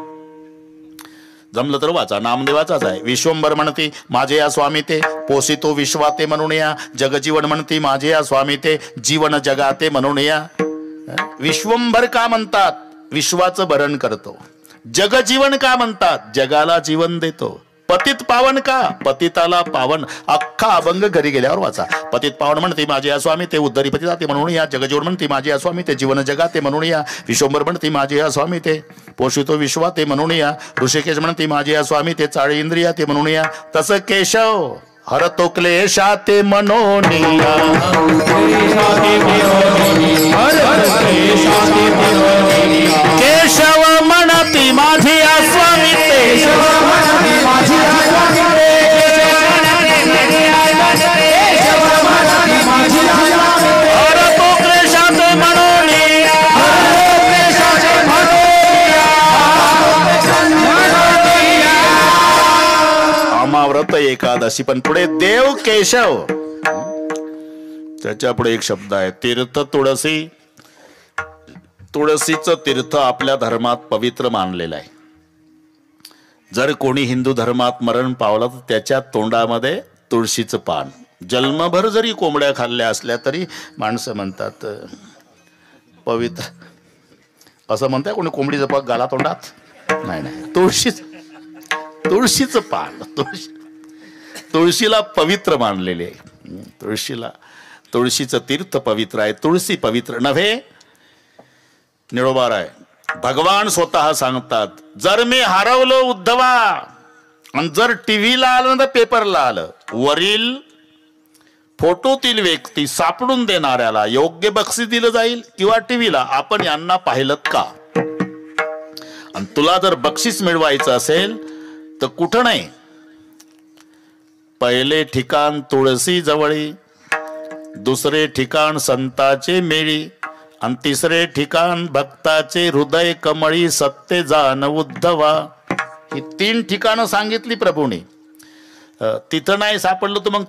वाचा. नामदेवाचाच आहे. विश्वंभर म्हणती माझे या स्वामी ते पोसितो विश्वाते म्हणून या. जगजीवन म्हणती माझे या स्वामी ते जीवन जगाते म्हणून या. विश्वंभर का म्हणतात विश्वाचं भरण करतो. जगजीवन का म्हणतात जगाला जीवन देतो. पतित पावन का पतिताला पावन. अख्खा अभंग घरी गेल्यावर वाचा. पतित पावन म्हणते माझे या स्वामी ते उद्धरी पती जाते म्हणून या. जगजीवन म्हणते माझे या स्वामी ते जीवन जगाते म्हणून या. विश्वंभर म्हणते माझे या स्वामी ते पोषितो विश्वा ते म्हणून या. ऋषिकेश म्हणते माझे या स्वामी ते चाळी इंद्रिया ते म्हणून या. तसं केशव हरतो क्लेशा ते मनोनिया. केशव म्हणती माझी या स्वामी ते हरतो क्लेशा ते मनोनिया. अमाव्रत एकादशी पण पुढे देव केशव. त्याच्या पुढे एक शब्द आहे तीर्थ तुळसी. तुळशीचं तीर्थ आपल्या धर्मात पवित्र मानलेलं आहे. जर कोणी हिंदू धर्मात मरण पावलं तर त्याच्या तोंडामध्ये तुळशीचं पान. जन्मभर जरी कोंबड्या खाल्ल्या असल्या तरी माणसं म्हणतात पवित्र. असं म्हणताय कोणी कोंबडीचं पाक गाला तोंडात नाही. तुळशीचं पान. तुळशीला पवित्र मानलेले आहे. तुळशीचं तीर्थ पवित्र आहे. तुळशी पवित्र नव्हे. निळोबार आहे. भगवान स्वतः सांगतात जर मी हरवलो उद्धवा आणि जर टीव्हीला आलं तर पेपरला आलं वरील फोटोतील व्यक्ती सापडून देणाऱ्याला योग्य बक्षीस दिलं जाईल किंवा टीव्हीला आपण यांना पाहिलं का. आणि तुला जर बक्षीस मिळवायचं असेल तर कुठं नाही. पहिले ठिकाण तुळशी जवळी. दुसरे ठिकाण संताचे मेळी. आणि तिसरे ठिकाण भक्ताचे हृदय कमळी. सत्य जाण उद्धवा. ही 3 ठिकाणं सांगितली प्रभूने. तिथं नाही सापडलं तर मग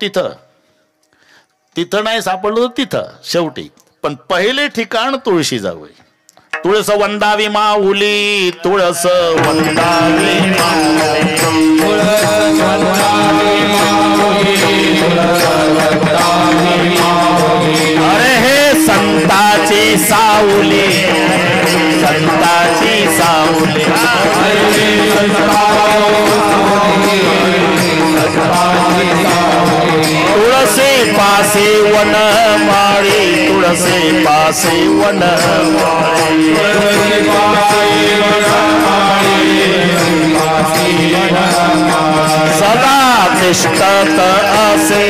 तिथं नाही सापडलं तर तिथं शेवटी. पण पहिले ठिकाण तुळशी जवळ. तुळस वंदावी माऊली. तुळस वंदावी अरे हे संताची सावली. संताची सावली. तुळसे पासे वन माळी. तुळसे पासे वन माळी. सदा तिष्ठत असे.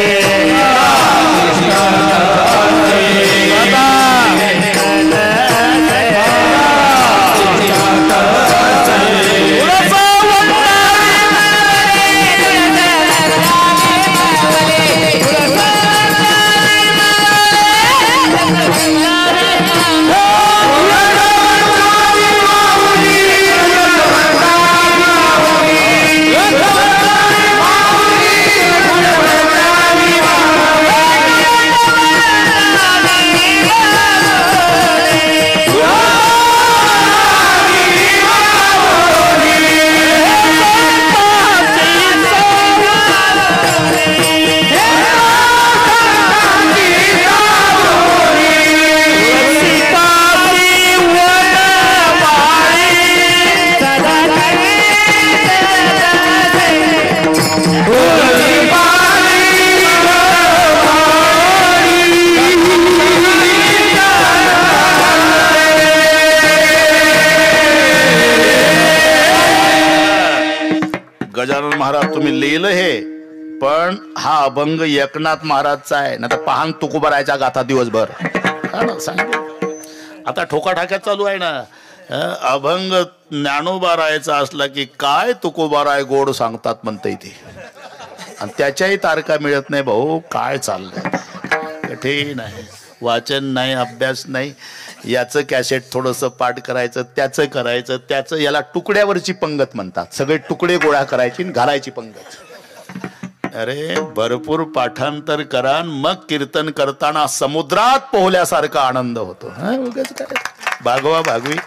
महाराज तुम्ही लिहिलं हे, पण हा अभंग एकनाथ महाराजचा आहे, ना तर पहान तुकोबारायचा गाथा दिवसभर. आता ठोकाठाक्यात चालू आहे ना. अभंग ज्ञानोबा राहायचा असला की काय तुकोबाराय गोड सांगतात म्हणते इथे, आणि त्याच्याही तारखा मिळत नाही. भाऊ काय चाललंय, कठीण आहे. वाचन नाही, अभ्यास नाही. याचं कॅसेट थोडंसं पाठ करायचं, त्याचं करायचं, त्याचं. याला तुकड्यावरची पंगत म्हणतात. सगळे तुकडे गोळा करायची आणि घालायची पंगत. अरे भरपूर पाठांतर करा, मग कीर्तन करताना समुद्रात पोहल्यासारखा आनंद होतो. भागवा भागवी.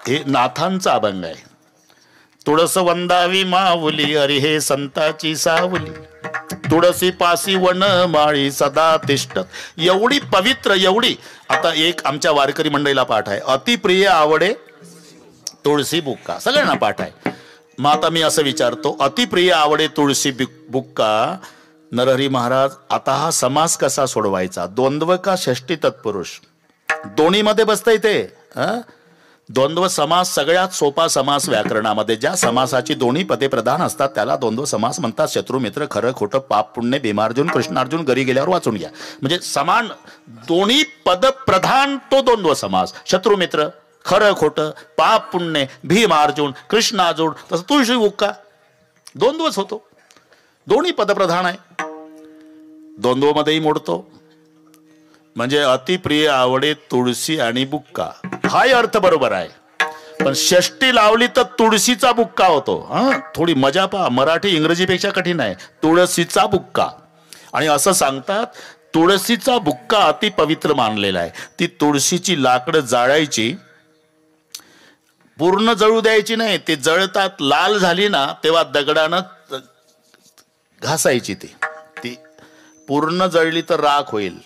हे नाथांचा अभंग आहे. तुळस वंदावी माऊली, अरे हे संताची सावली. तुळसी पासी वन माळी सदा तिष्ठ. एवढी पवित्र, एवढी. आता एक आमच्या वारकरी मंडळीला पाठ आहे, अतिप्रिय आवडे तुळशी बुक्का. सगळ्यांना पाठ आहे. मग आता मी असं विचारतो, अतिप्रिय आवडे तुळशी बुक्का. नरहरी महाराज, आता हा समास कसा सोडवायचा? द्वंद्व का षष्टी तत्पुरुष? दोन्ही मध्ये बसतंय ते. द्वंद्व समास सगळ्यात सोपा समास व्याकरणामध्ये. ज्या समासाची दोन्ही पदे प्रधान असतात त्याला द्वंद्व समास म्हणतात. शत्रू मित्र, खरं खोटं, पाप पुण्य, भीमार्जुन कृष्णार्जुन, घरी गेल्यावर वाचून घ्या. म्हणजे समान दोन्ही पद प्रधान तो द्वंद्व समास. शत्रू मित्र, खरं खोटं, पाप पुण्य, भीमार्जुन कृष्णार्जुन. तसं तुळशी बुक्का द्वंद्वच होतो. दोन्ही पदप्रधान आहे. द्वंद्व मध्येही मोडतो. म्हणजे अतिप्रिय आवडे तुळशी आणि बुक्का, हाही अर्थ बरोबर आहे. पण षष्टी लावली तर तुळशीचा बुक्का होतो. थोडी मजा पहा, मराठी इंग्रजीपेक्षा कठीण आहे. तुळशीचा बुक्का. आणि असं सांगतात तुळशीचा बुक्का अति पवित्र मानलेला आहे. ती तुळशीची लाकडं जाळायची, पूर्ण जळू द्यायची नाही. ते जळतात, लाल झाली ना तेव्हा दगडानं घासायची. ती पूर्ण जळली तर राख होईल.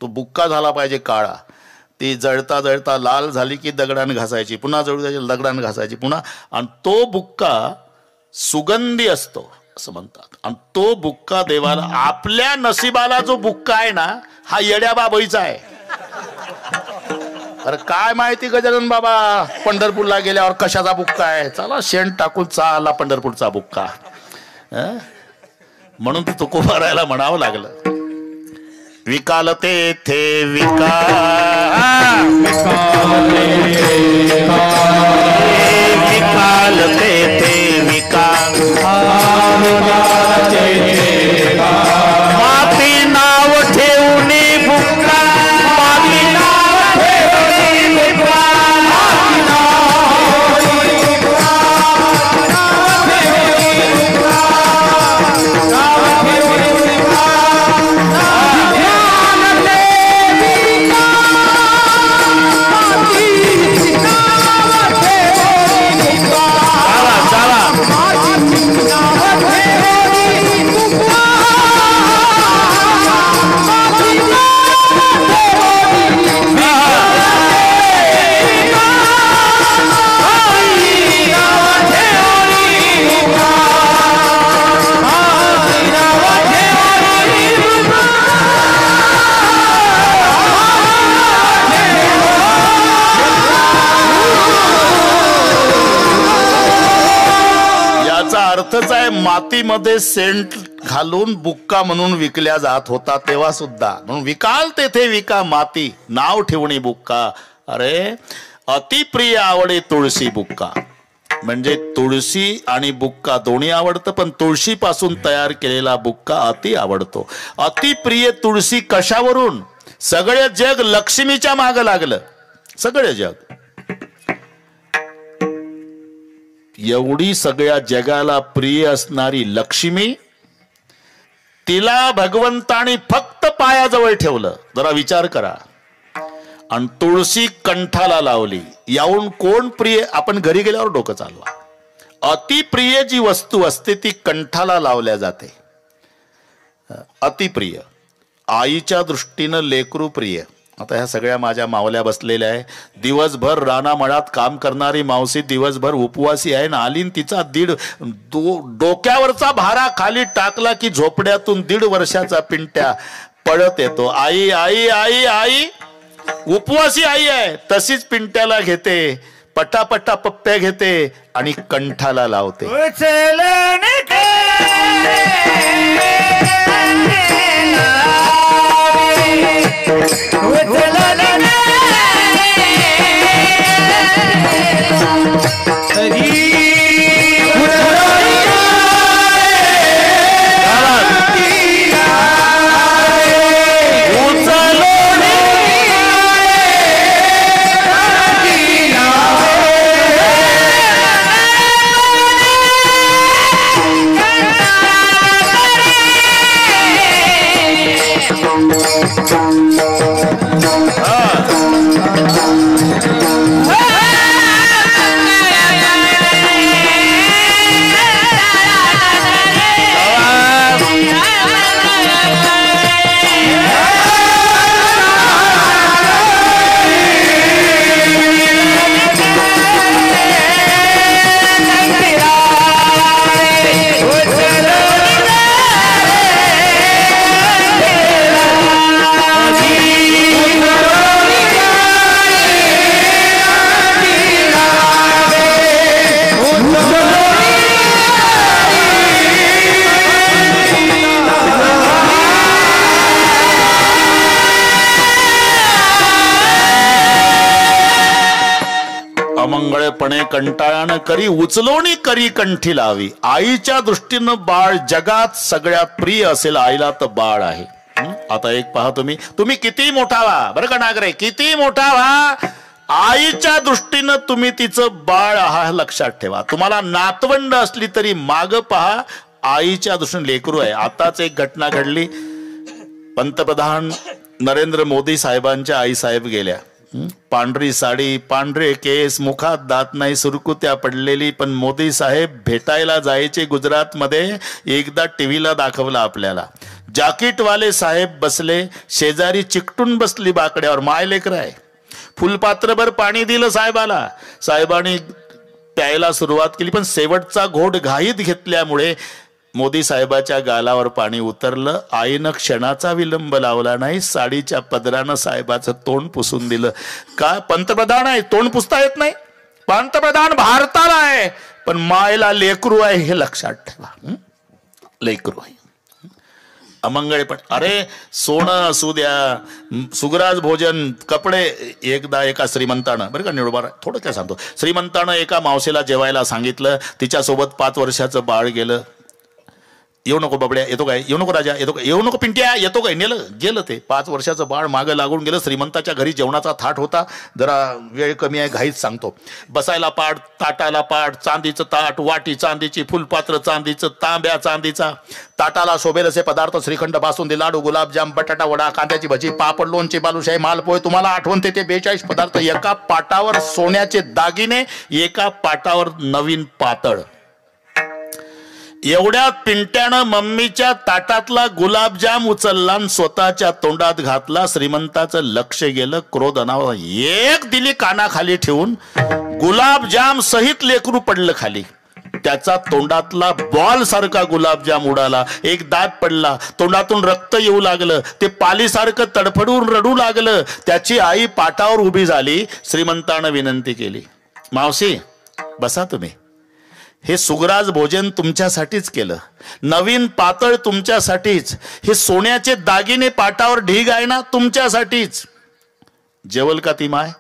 तो बुक्का झाला पाहिजे काळा. ती जळता जळता लाल झाली की दगडानं घासायची, पुन्हा जळू द्यायची, दगडानं घासायची पुन्हा. आणि तो बुक्का सुगंधी असतो असं म्हणतात. आणि तो बुक्का देवाला, आपल्या नशिबाला जो बुक्का आहे ना, हा येड्या बाबईचा आहे. अरे काय माहिती गजानन बाबा पंढरपूरला गेल्यावर कशाचा बुक्का आहे. चला शेण टाकून चाला पंढरपूरचा बुक्का. म्हणून तो तुकोबारायला म्हणावं लागलं. विकालते थे विकालते थे विकाल माती नाव ठेवून बुक्का, माती नाव ठेवून बुक्का, अर्थच आहे. मातीमध्ये सेंट घालून बुक्का म्हणून विकल्या जात होता तेव्हा सुद्धा. म्हणून विकाल तेथे विका माती नाव ठेवणी बुक्का. अरे अतिप्रिय आवडे तुळशी बुक्का. म्हणजे तुळशी आणि बुक्का दोन्ही आवडतं, पण तुळशी पासून तयार केलेला बुक्का अति आवडतो. अतिप्रिय तुळशी कशावरून? सगळे जग लक्ष्मीच्या माग लागलं. सगळे जग, एवढी सगळ्या जगाला प्रिय असणारी लक्ष्मी, तिला भगवंतानी फक्त पायाजवळ ठेवलं. जरा विचार करा. आणि तुळशी कंठाला लावली. याहून कोण प्रिय? आपण घरी गेल्यावर डोकं चालवा. अतिप्रिय जी वस्तू असते ती कंठाला लावल्या जाते. अतिप्रिय. आईच्या दृष्टीनं लेकरू प्रिय. आता ह्या सगळ्या माझ्या मावल्या बसलेल्या आहे. दिवसभर रानामळात काम करणारी मावशी दिवसभर उपवासी आहे ना. आलीन तिचा डोक्यावरचा भारा खाली टाकला की झोपड्यातून 1.5 वर्षाचा पिंट्या पळत येतो. आई आई आई आई. उपवासी आई आहे, तशीच पिंट्याला घेते, पटापटा पप्प्या घेते आणि कंठाला लावते. अमंगळपणे कंटाळानं करी उचलोणी करी कंठी लावी. आईच्या दृष्टीनं बाळ जगात सगळ्यात प्रिय असेल आईला तर बाळ आहे. आता एक पहा, तुम्ही किती मोठा व्हा बरं का नागरे, किती मोठा व्हा, आईच्या दृष्टीनं तुम्ही तिचं बाळ आहात लक्षात ठेवा. तुम्हाला नातवंड असली तरी माग पहा, आईच्या दृष्टीने लेकरू आहे. आताच एक घटना घडली, पंतप्रधान नरेंद्र मोदी साहेबांच्या आई साहेब गेल्या. पांढरी साडी, पांढरे केस, मुखात दात नाही, सुरकुत्या पडलेली, पण मोदी साहेब भेटायला जायचे गुजरातमध्ये. एकदा टीव्हीला दाखवलं आपल्याला, जाकीटवाले साहेब बसले, शेजारी चिकटून बसली बाकड्यावर, माय लेकर आहे. फुलपात्रभर पाणी दिलं साहेबाला, साहेबांनी प्यायला सुरुवात केली, पण शेवटचा घोट घाईत घेतल्यामुळे मोदी साहेबाच्या गालावर पाणी उतरलं. आईनं क्षणाचा विलंब लावला नाही, साडीच्या पदरानं साहेबाचं तोंड पुसून दिलं. का पंतप्रधान आहे, तोंड पुसता येत नाही? पंतप्रधान भारताला आहे, पण मायला लेकरू आहे हे लक्षात ठेवा. लेकरू आहे. अमंगळ पण अरे सोनं असू द्या, सुगराज भोजन, कपडे. एकदा एका श्रीमंतानं, बरं का निरोबा थोडं काय सांगतो, श्रीमंतानं एका मावशीला जेवायला सांगितलं, तिच्यासोबत 5 वर्षाचं बाळ गेलं. येऊ नको बाबड्या, येतो काय, येऊ नको राजा, येतो काय, येऊ नको पिंट्या, येतो काय, नेलं गेलं ते 5 वर्षाचं बाळ मागं लागून गेलं. श्रीमंताच्या घरी जेवणाचा थाट होता, जरा वेळ कमी आहे, घाईत सांगतो. बसायला पाट, ताटाला पाट, चांदीचं ताट, वाटी चांदीची, फुलपात्र चांदीचं, तांब्या चांदीचा, ताटाला शोभेल असे पदार्थ, श्रीखंड, बासुंदी, लाडू, गुलाबजाम, बटाटा वडा, कांद्याची भजी, पापड, लोणचे, बालुशाही, मालपोहे. तुम्हाला आठवणते ते 42 पदार्थ. एका पाटावर सोन्याचे दागिने, एका पाटावर नवीन पातळ. एवढ्या पिंट्यानं मम्मीच्या ताटातला गुलाबजाम उचलला आणि स्वतःच्या तोंडात घातला. श्रीमंताचं लक्ष गेलं, क्रोध अनावर एक दिली कानाखाली ठेवून, गुलाबजाम सहित लेकरू पडलं खाली. त्याचा तोंडातला बॉल सारखा गुलाबजाम उडाला, एक दात पडला, तोंडातून रक्त येऊ लागलं, ते पालीसारखं तडफडून रडू लागलं. त्याची आई पाटावर उभी झाली. श्रीमंतानं विनंती केली, मावशी बसा तुम्ही, हे सुगराज भोजन तुमच्यासाठीच केलं, नवीन पातळ तुमच्यासाठीच, हे सोन्याचे दागिने पाटावर ढीग आहे ना तुमच्यासाठीच. जेवल का ती माय?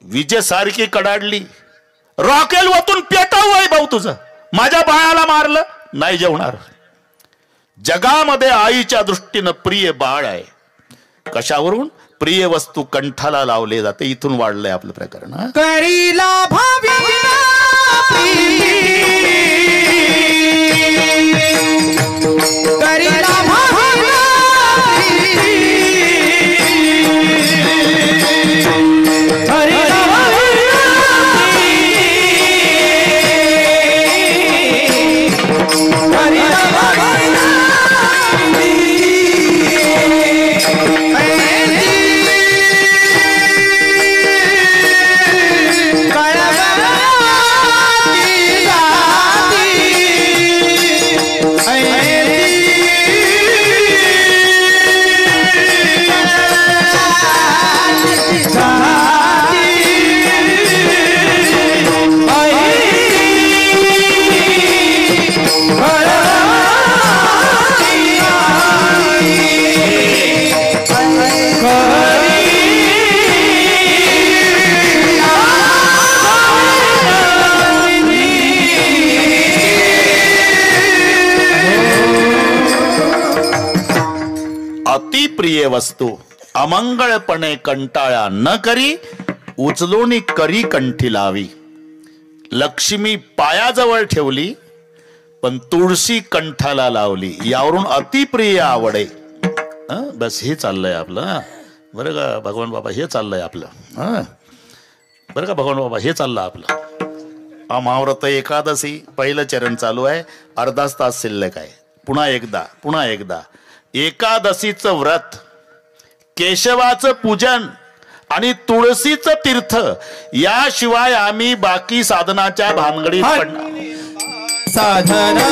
विजेसारखी कडाडली, रॉकेल वतून पेटावू आहे भाऊ तुझं, माझ्या बाळाला मारलं, नाही जेवणार. जगामध्ये आईच्या दृष्टीनं प्रिय बाळ आहे. कशावरून? प्रिय वस्तू कंठाला लावले जाते. इथून वाढलंय आपलं प्रकरण. करीला भाविना करीला भाविना प्रिय वस्तू अमंगळपणे कंटाळा न करी उचलून करी कंठी लावी. लक्ष्मी पायाजवळ ठेवली पण तुळशी कंठाला लावली. यावरून अतिप्रिय आवडे. बस हे चाललंय आपलं. बरं का भगवान बाबा, हे चाललंय आपलं. बरं का भगवान बाबा, हे चाललं आपलं. महाव्रत एकादशी पहिलं चरण चालू आहे. अर्धाच तास शिल्लक आहे. पुन्हा एकदा एकादशीचं व्रत, केशवाचं पूजन आणि तुळशीचं तीर्थ याशिवाय आम्ही बाकी साधनाच्या भानगडीत पडणार. साधना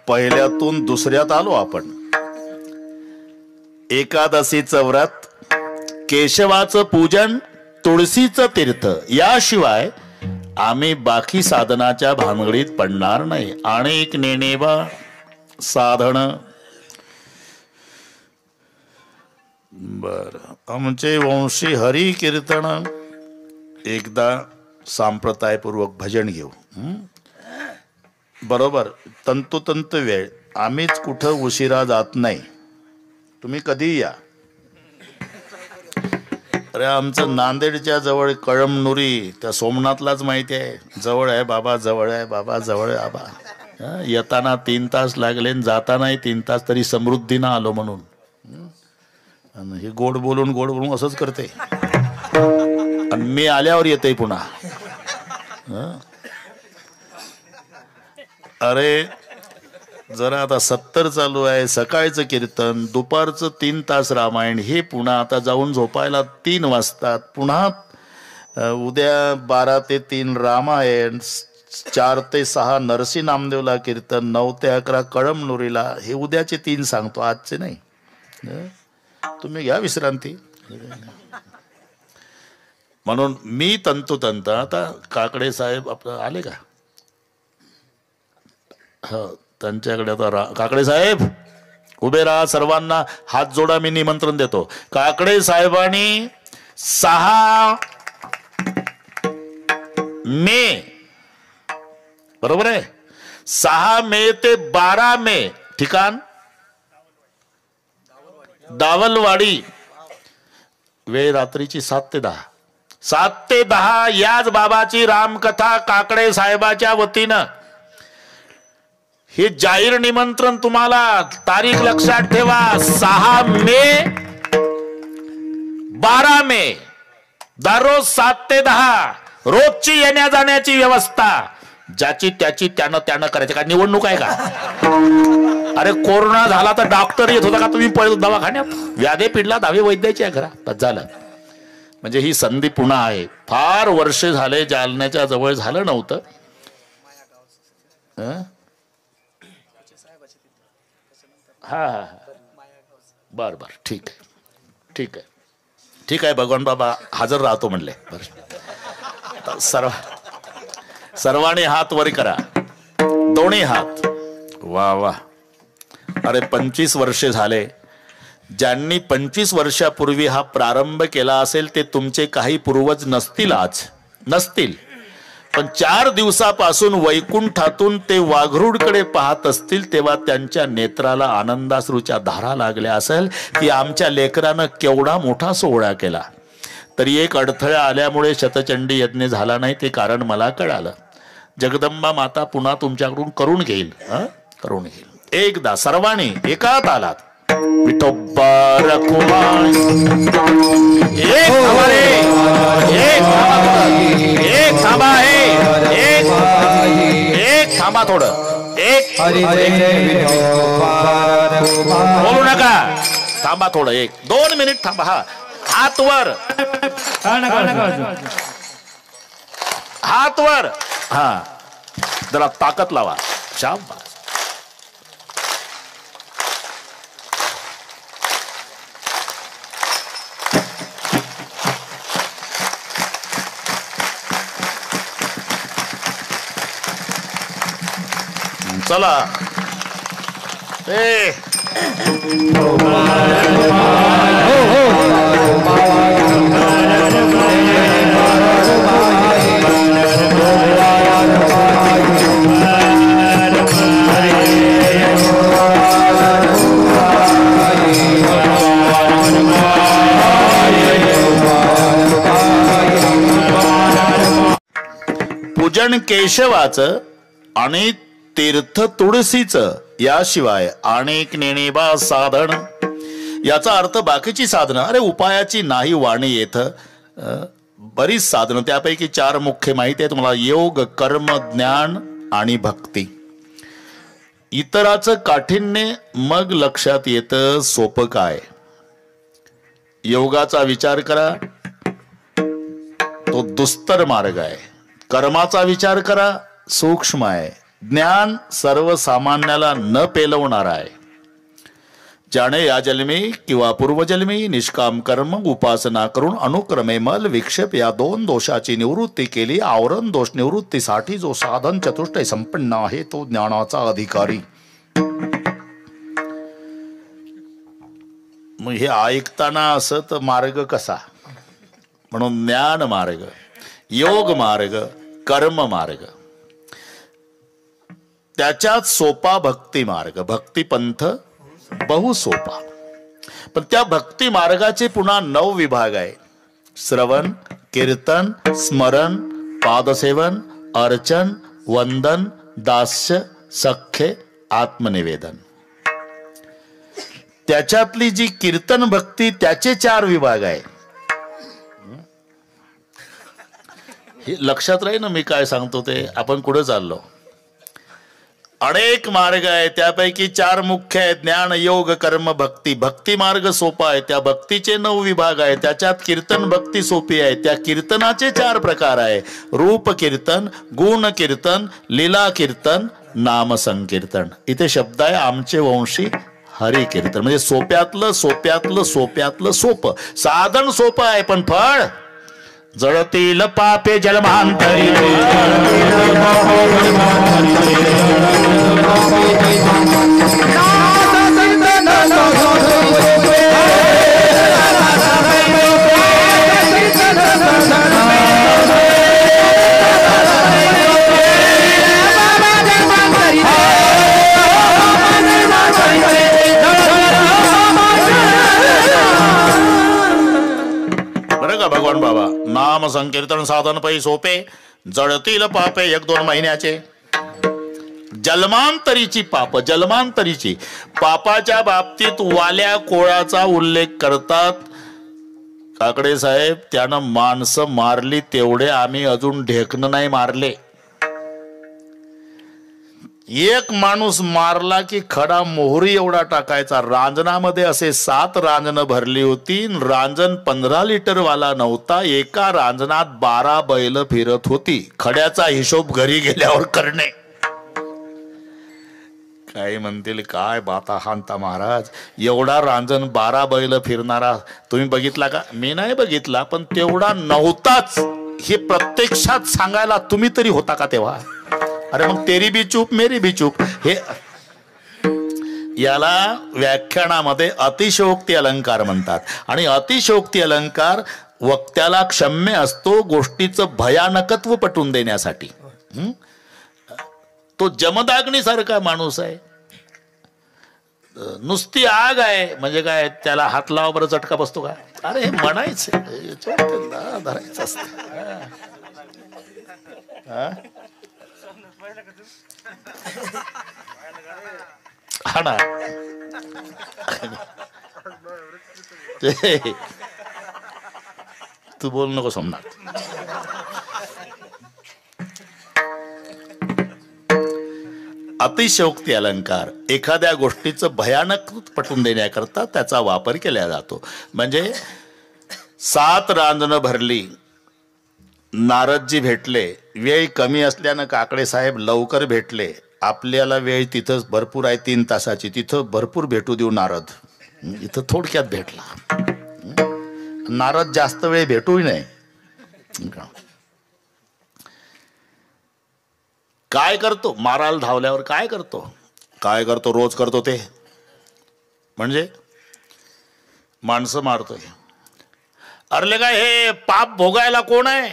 पहिल्यातून दुसऱ्यात आलो आपण. एकादशीचं व्रत, केशवाचं पूजन, तुळशीचं तीर्थ याशिवाय आम्ही बाकी साधनाच्या भानगडीत पडणार नाही. अनेक नेणेबा साधन. बर, आमचे वंशी हरी कीर्तन. एकदा सांप्रदायपूर्वक भजन घेऊ. बरोबर, तंतोतंत वेळ. आम्हीच कुठं उशिरा जात नाही. तुम्ही कधी या. अरे आमचं नांदेडच्या जवळ कळमनुरी, त्या सोमनाथलाच माहिती आहे. जवळ आहे बाबा, जवळ आहे बाबा, जवळ आहे बाबा. येताना 3 तास लागले, जातानाही 3 तास. तरी समृद्धीनं आलो म्हणून. आणि हे गोड बोलून असंच करते. आणि मी आल्यावर येते पुन्हा. अरे जरा आता 70 चालू आहे. सकाळचं कीर्तन, दुपारचं 3 तास रामायण. हे पुन्हा आता जाऊन झोपायला 3 वाजतात. पुन्हा उद्या 12 ते 3 रामायण, 4 ते 6 नरसी नामदेवला कीर्तन, 9 ते 11 कळमनुरीला. हे उद्याचे 3 सांगतो, आजचे नाही. तुम्ही घ्या विश्रांती. म्हणून मी तंतोतंत. आता काकडे साहेब आपलं आले का? हो, त्यांच्याकडे आता काकडे साहेब उभे राहा. सर्वांना हात जोडा, मी निमंत्रण देतो. काकडे साहेबांनी 6 मे, बरोबर आहे, 6 मे ते 12 मे ठिकाण दावलवाडी. वेळ रात्रीची 7 ते 10. 7 ते 10 याच बाबाची रामकथा काकडे साहेबाच्या वतीनं. हे जाहीर निमंत्रण तुम्हाला. तारीख लक्षात ठेवा. 6 मे, 12 मे, दररोज 7 ते 10 रोजची येण्या जाण्याची व्यवस्था. ज्याची त्याची त्यानं करायची. का निवडणूक आहे का? अरे कोरोना झाला तर डॉक्टर येत होता का तुम्ही पळत दवाखान्यात? व्याधे पिडला दहावी वैद्याची आहे घरा झालं. म्हणजे ही संधी पुन्हा आहे. फार वर्ष झाले जालन्याच्या जवळ झालं नव्हतं. हा हा बर ठीक आहे. भगवान बाबा हजर राहतो म्हणले. बरं, सर्वांनी हात वर करा. दोन्ही हात. वा वा. अरे 25 वर्षे झाले. ज्यांनी 25 वर्षापूर्वी हा प्रारंभ केला असेल ते तुमचे काही पूर्वज नसतील, आज नसतील, पण 4 दिवसापासून वैकुंठातून ते वाघरूडकडे पाहत असतील तेव्हा त्यांच्या नेत्राला आनंदाश्रूच्या धारा लागल्या असेल की आमच्या लेकरानं केवढा मोठा सोहळा केला. तरी एक अडथळा आल्यामुळे शतचंडी यज्ञ झाला नाही, ते कारण मला कळालं. जगदंबा माता पुन्हा तुमच्याकडून करून घेईल, करून घेईल. एकदा सर्वांनी एका तालात विठोबा रखुमाई. एक थांबा रे, एक थांबा हे, एक थांबा थोडं, एक बोलू नका, थांबा थोडं, 1-2 मिनिट थांबा. हा हात वर, हात वर. हा जरा ताकद लावा. शाबास. चला पूजन केशवाचं आणि तीर्थ तुळशीचं, याशिवाय अनेक नेणेबा साधन. याचा अर्थ बाकीची साधनं, अरे उपायाची नाही वाणी येत, बरीच साधनं. त्यापैकी 4 मुख्य माहिती आहेत तुम्हाला: योग, कर्म, ज्ञान आणि भक्ती. इतराचं काठिण्य मग लक्षात येतं सोपं काय. योगाचा विचार करा, तो दुस्तर मार्ग आहे. कर्माचा विचार करा, सूक्ष्म आहे. ज्ञान सर्वसामान्याला न पेलवणार आहे. ज्याने या जन्मी किंवा पूर्वजन्मी निष्काम कर्म उपासना करून अनुक्रमे मल विक्षेप या 2 दोषाची निवृत्ती केली, आवरण दोष निवृत्तीसाठी जो साधन चतुष्टय संपन्न आहे तो ज्ञानाचा अधिकारी. मग हे ऐकताना असं तर मार्ग कसा? म्हणून ज्ञान मार्ग, योग मार्ग, कर्म मार्ग, त्याच्यात सोपा भक्ती मार्ग. भक्ती पंथ बहु सोपा. पण त्या भक्ती मार्गाचे पुन्हा 9 विभाग आहे: श्रवण, कीर्तन, स्मरण, पादसेवन, अर्चन, वंदन, दास्य, सख्य, आत्मनिवेदन. त्याच्यातली जी कीर्तन भक्ती त्याचे 4 विभाग आहे. हे लक्षात राहील ना मी काय सांगतो ते. आपण कुठे चाललो? अनेक मार्ग आहे, त्यापैकी 4 मुख्य आहेत: ज्ञान, योग, कर्म, भक्ती. भक्ती मार्ग सोपा आहे, त्या भक्तीचे 9 विभाग आहे. त्याच्यात कीर्तन भक्ती सोपी आहे, त्या कीर्तनाचे 4 प्रकार आहे: रूप कीर्तन, गुण कीर्तन, लीला कीर्तन, नाम संकीर्तन. इथे शब्द आहे आमचे वंशी हरी कीर्तन. म्हणजे सोप्यातलं सोप्यातलं सोप्यातलं सोपं. साधन सोपं आहे पण फळ जळतील पापे जन्मांतरी. भगवान बाबा नाम संकीर्तन साधन पै सोपे, जळतील पापे 1-2 महिन्याचे. जन्मांतरीची पाप, जन्मांतरीची पापाच्या बाबतीत वाल्या कोळाचा उल्लेख करतात काकडे साहेब. त्यानं माणसं मारली तेवढे आम्ही अजून ढेकणं नाही मारले. एक माणूस मारला की खडा मोहरी एवढा टाकायचा. रांजणामध्ये असे 7 रांजणं भरली होती. रांजण 15 लिटर वाला नव्हता. एका रांजणात 12 बैल फिरत होती. खड्याचा हिशोब घरी गेल्यावर करणे. काय म्हणतील काय बाता हांता महाराज, एवढा रांजण 12 बैल फिरणारा तुम्ही बघितला का? मी नाही बघितला, पण तेवढा नव्हताच हे प्रत्यक्षात सांगायला तुम्ही तरी होता का तेव्हा? अरे मग तेरी बी चूप मेरी बी चूप, हे याला व्याख्यानामध्ये अतिशयोक्ती अलंकार म्हणतात. आणि अतिशयोक्ती अलंकार वक्त्याला क्षम्य असतो गोष्टीचं भयानकत्व पटवून देण्यासाठी. तो जमदाग्नीसारखा माणूस आहे, नुसती आग आहे म्हणजे काय त्याला हात लावा बरं चटका बसतो का? अरे हे म्हणायचं धरायचं असतं. हा ना, तू बोल नको सोमनाथ. अतिशयोक्ती अलंकार एखाद्या गोष्टीचं भयानक पटवून देण्याकरता त्याचा वापर केला जातो. म्हणजे 7 रांजणं भरली, नारदजी भेटले, वेळ कमी असल्यानं काकडे साहेब लवकर भेटले. आपल्याला वेळ तिथं भरपूर आहे 3 तासाची, तिथं भरपूर भेटू देऊ नारद. इथं थोडक्यात भेटला. नारद जास्त वेळ भेटूही नाही. काय करतो मारायला धावल्यावर? काय करतो रोज करतो ते, म्हणजे माणसं मारतोय. अरे काय हे पाप भोगायला कोण आहे?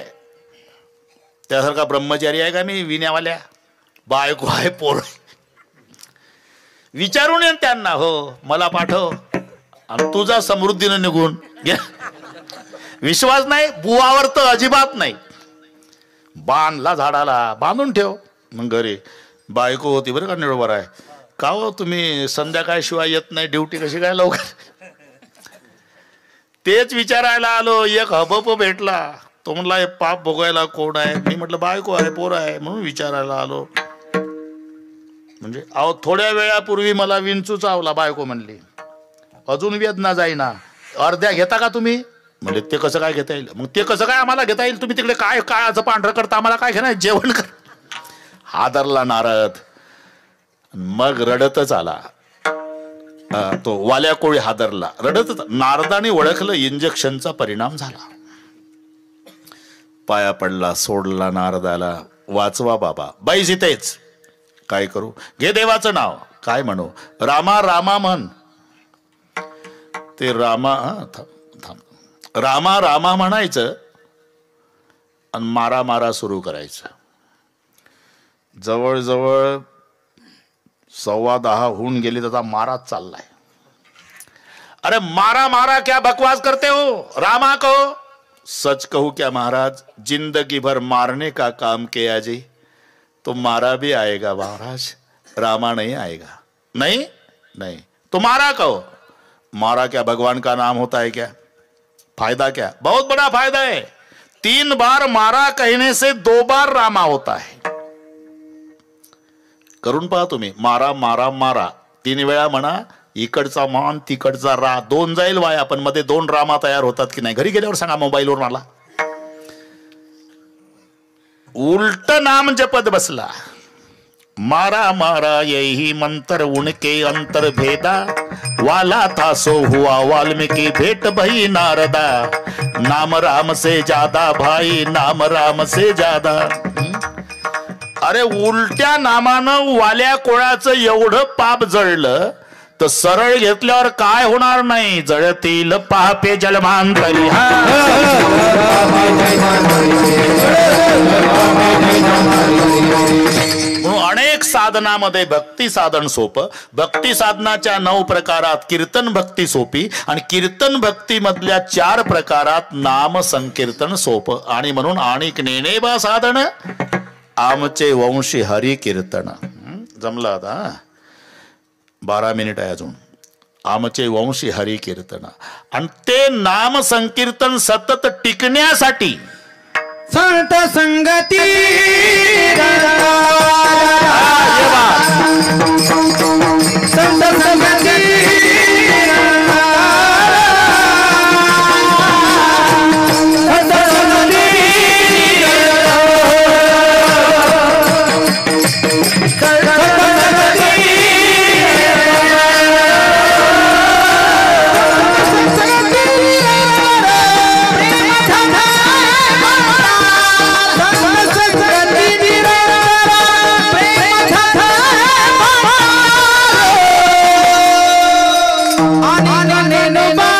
त्यासारखा ब्रह्मचारी आहे का मी? विण्यावाल्या बायको आहे, पोर विचारून येईन त्यांना, हो मला पाठव आणि तुझा समृद्धीनं निघून घ्या. विश्वास नाही बुवावर तर अजिबात नाही. बांधला झाडाला, बांधून ठेव. मग घरी बायको होती बरं का, निरोबर आहे का हो तुम्ही संध्याकाळशिवाय येत नाही ड्युटी कशी काय लवकर? तेच विचारायला आलो. एक हबप भेटला, तो म्हणला हे पाप भोगायला कोण आहे? मी म्हटलं बायको आहे, पोर आहे, म्हणून विचारायला आलो. म्हणजे अहो थोड्या वेळापूर्वी मला विंचू चावला, बायको म्हणली अजून वेदना जाईना, अर्ध्या घेता का तुम्ही? म्हणजे ते कसं काय घेता येईल? मग ते कसं काय आम्हाला घेता येईल? तुम्ही तिकडे काय काळाचं पांढरं करता, आम्हाला काय घेणार? जेवण कर. हादरला नारद, मग रडतच आला. तो वाल्या कोळी हादरला, रडतच. नारदाने ओळखलं इंजेक्शनचा परिणाम झाला. पाया पडला, सोडला नारदाला. वाचवा बाबा, बैस इथेच. काय करू? घे देवाचं नाव. काय म्हणू? रामा रामा म्हण. ते रामा रामा रामा म्हणायचं आणि मारा मारा सुरू करायचं. जवळजवळ 10:15 होऊन गेली, त्याचा माराच चाललाय. अरे मारा मारा क्या बकवास करते हो? रामा कहो. सच कहूं क्या महाराज, जिंदगी भर मारने का काम किया जी, तो मारा भी आएगा महाराज, रामा नहीं आएगा. नहीं नहीं तो मारा कहो. मारा क्या भगवान का नाम होता है क्या? फायदा क्या? बहुत बड़ा फायदा है. 3 बार मारा कहने से 2 बार रामा होता है. करून पहा तुम्ही. मारा मारा मारा 3 वेळा म्हणा. इकडचा मान तिकडचा रा, 2 जाईल वाया, पण मध्ये 2 रामा तयार होतात की नाही? घरी गेल्यावर सांगा मोबाईलवर मला. उलट नाम जपत बसला. मारा मारा यही मंत्र उनके अंतर भेदा, वाला था सो हुआ वाल्मीकि भेट भई नारदा, नाम राम से ज्यादा भाई, नाम राम से ज्यादा. अरे उलट्या नामानं वाल्या कोळाचं एवढं पाप जळलं तर सरळ घेतल्यावर काय होणार नाही? जळतील पापे जलमांतरी. अनेक साधनामध्ये भक्ती साधन सोपं. भक्ती साधनाच्या 9 प्रकारात कीर्तन भक्ती सोपी, आणि कीर्तन भक्ती मधल्या 4 प्रकारात नाम संकीर्तन सोपं. आणि म्हणून आणिक नेणे बा साधन आमचे वंशी हरी कीर्तन. जमला आता? 12 मिनिट आहे अजून. आमचे वंशी हरी कीर्तन. आणि ते नाम संकीर्तन सतत टिकण्यासाठी संत संगती संत संगती रेणुका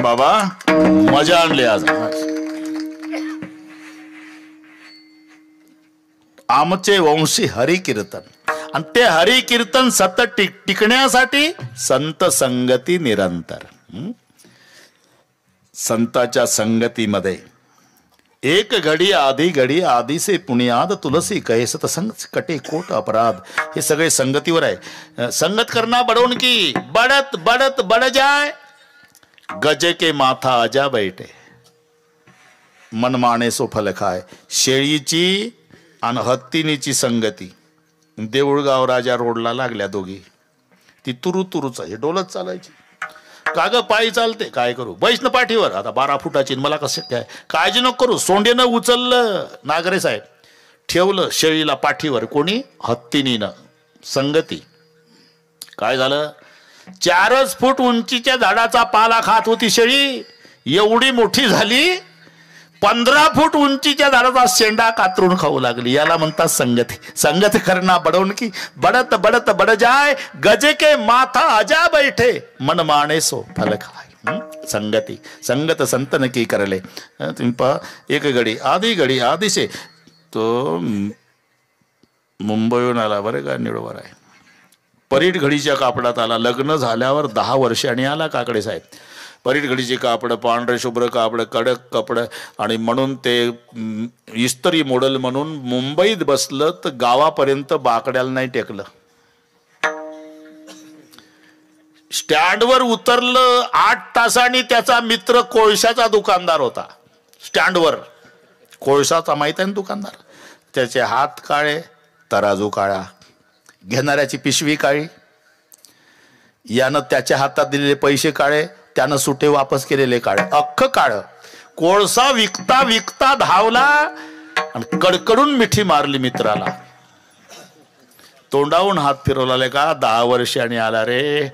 बाबा मजा आणली आज. आमचे वंशी हरी कीर्तन आणि ते हरी कीर्तन सतत टिकण्यासाठी संत संगती निरंतर. संताच्या संगतीमध्ये एक घडी आधी से पुण्याद तुलसी कहे सतसंग कटे कोट अपराध. हे सगळे संगतीवर आहे. संगत करना बडवून की बडत बडत बड जाय गजे के माथा आजा बैठे मनमाने सो फल खाय. शेळीची आणि हत्तीनीची संगती देऊळगाव राजा रोडला लागल्या दोघी. ती तुरु तुरुच आहे डोलत चालायची. काग पायी चालते काय करू बैष्ण पाठीवर. आता 12 फुटाची मला कसं काय काळजी नको करू. सोंडेनं उचललं नागरे साहेब ठेवलं शेळीला पाठीवर. कोणी हत्तीनीनं संगती. काय झालं 4 फूट उंचीच्या झाडाचा पाला खात होती शेळी. एवढी मोठी झाली 15 फूट उंचीच्या झाडाचा शेंडा कातरून खाऊ लागली. याला म्हणतात संगती. संगत करना बडवून की बडत बडत बड जाय गजे के माथा आजा बैठे मन माने सो फल खाय. संगती संगत संतन की करले. तुम्ही पहा एक घडी आधीचे तो मुंबईहून आला बरं का निळोवर आहे. परीट घडीच्या कापडात आला. लग्न झाल्यावर 10 वर्षांनी आला काकडे साहेब. परीट घडीचे कापड पांढरे शुभ्र कापड कडक कपड आणि म्हणून ते इस्त्री मॉडेल म्हणून मुंबईत बसलं तर गावापर्यंत बाकड्याला नाही टेकलं. स्टँडवर उतरलं 8 तासांनी त्याचा मित्र कोळशाचा दुकानदार होता. स्टँडवर कोळशाचा माहित आहे ना दुकानदार. त्याचे हात काळे तराजू काळा घेणाऱ्याची पिशवी काळी. यानं त्याच्या हातात दिलेले पैसे काळे त्यानं सुटे वापस केलेले काळे. अख्खं काळ. कोळसा विकता विकता धावला आणि कडकडून मिठी मारली मित्राला. तोंडावून हात फिरवला का 10 वर्षांनी आला रे.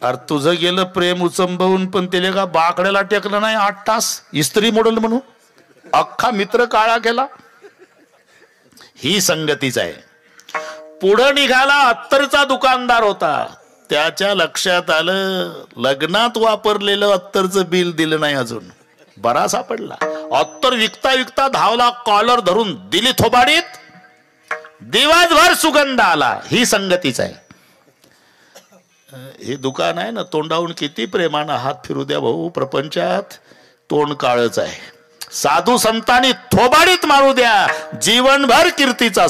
अरे तुझं गेलं प्रेम उचंबवून पण त्याला का बाकड्याला टेकलं नाही 8 तास इस्त्री मॉडेल म्हणून. अख्खा मित्र काळा केला. ही संगतीच आहे. पुढं निघाला अत्तरचा दुकानदार होता. त्याच्या लक्षात आलं लग्नात वापरलेलं अत्तरचं बिल दिलं नाही अजून. बरा सापडला. अत्तर विकता विकता धावला कॉलर धरून दिली थोबाडीत. दिवसभर सुगंध आला. ही संगतीच आहे. हे दुकान आहे ना तोंडावून किती प्रेमानं हात फिरू द्या भाऊ प्रपंचात तोंड काळच आहे. साधू संतांनी थोबाडीत मारू द्या जीवनभर कीर्तीचा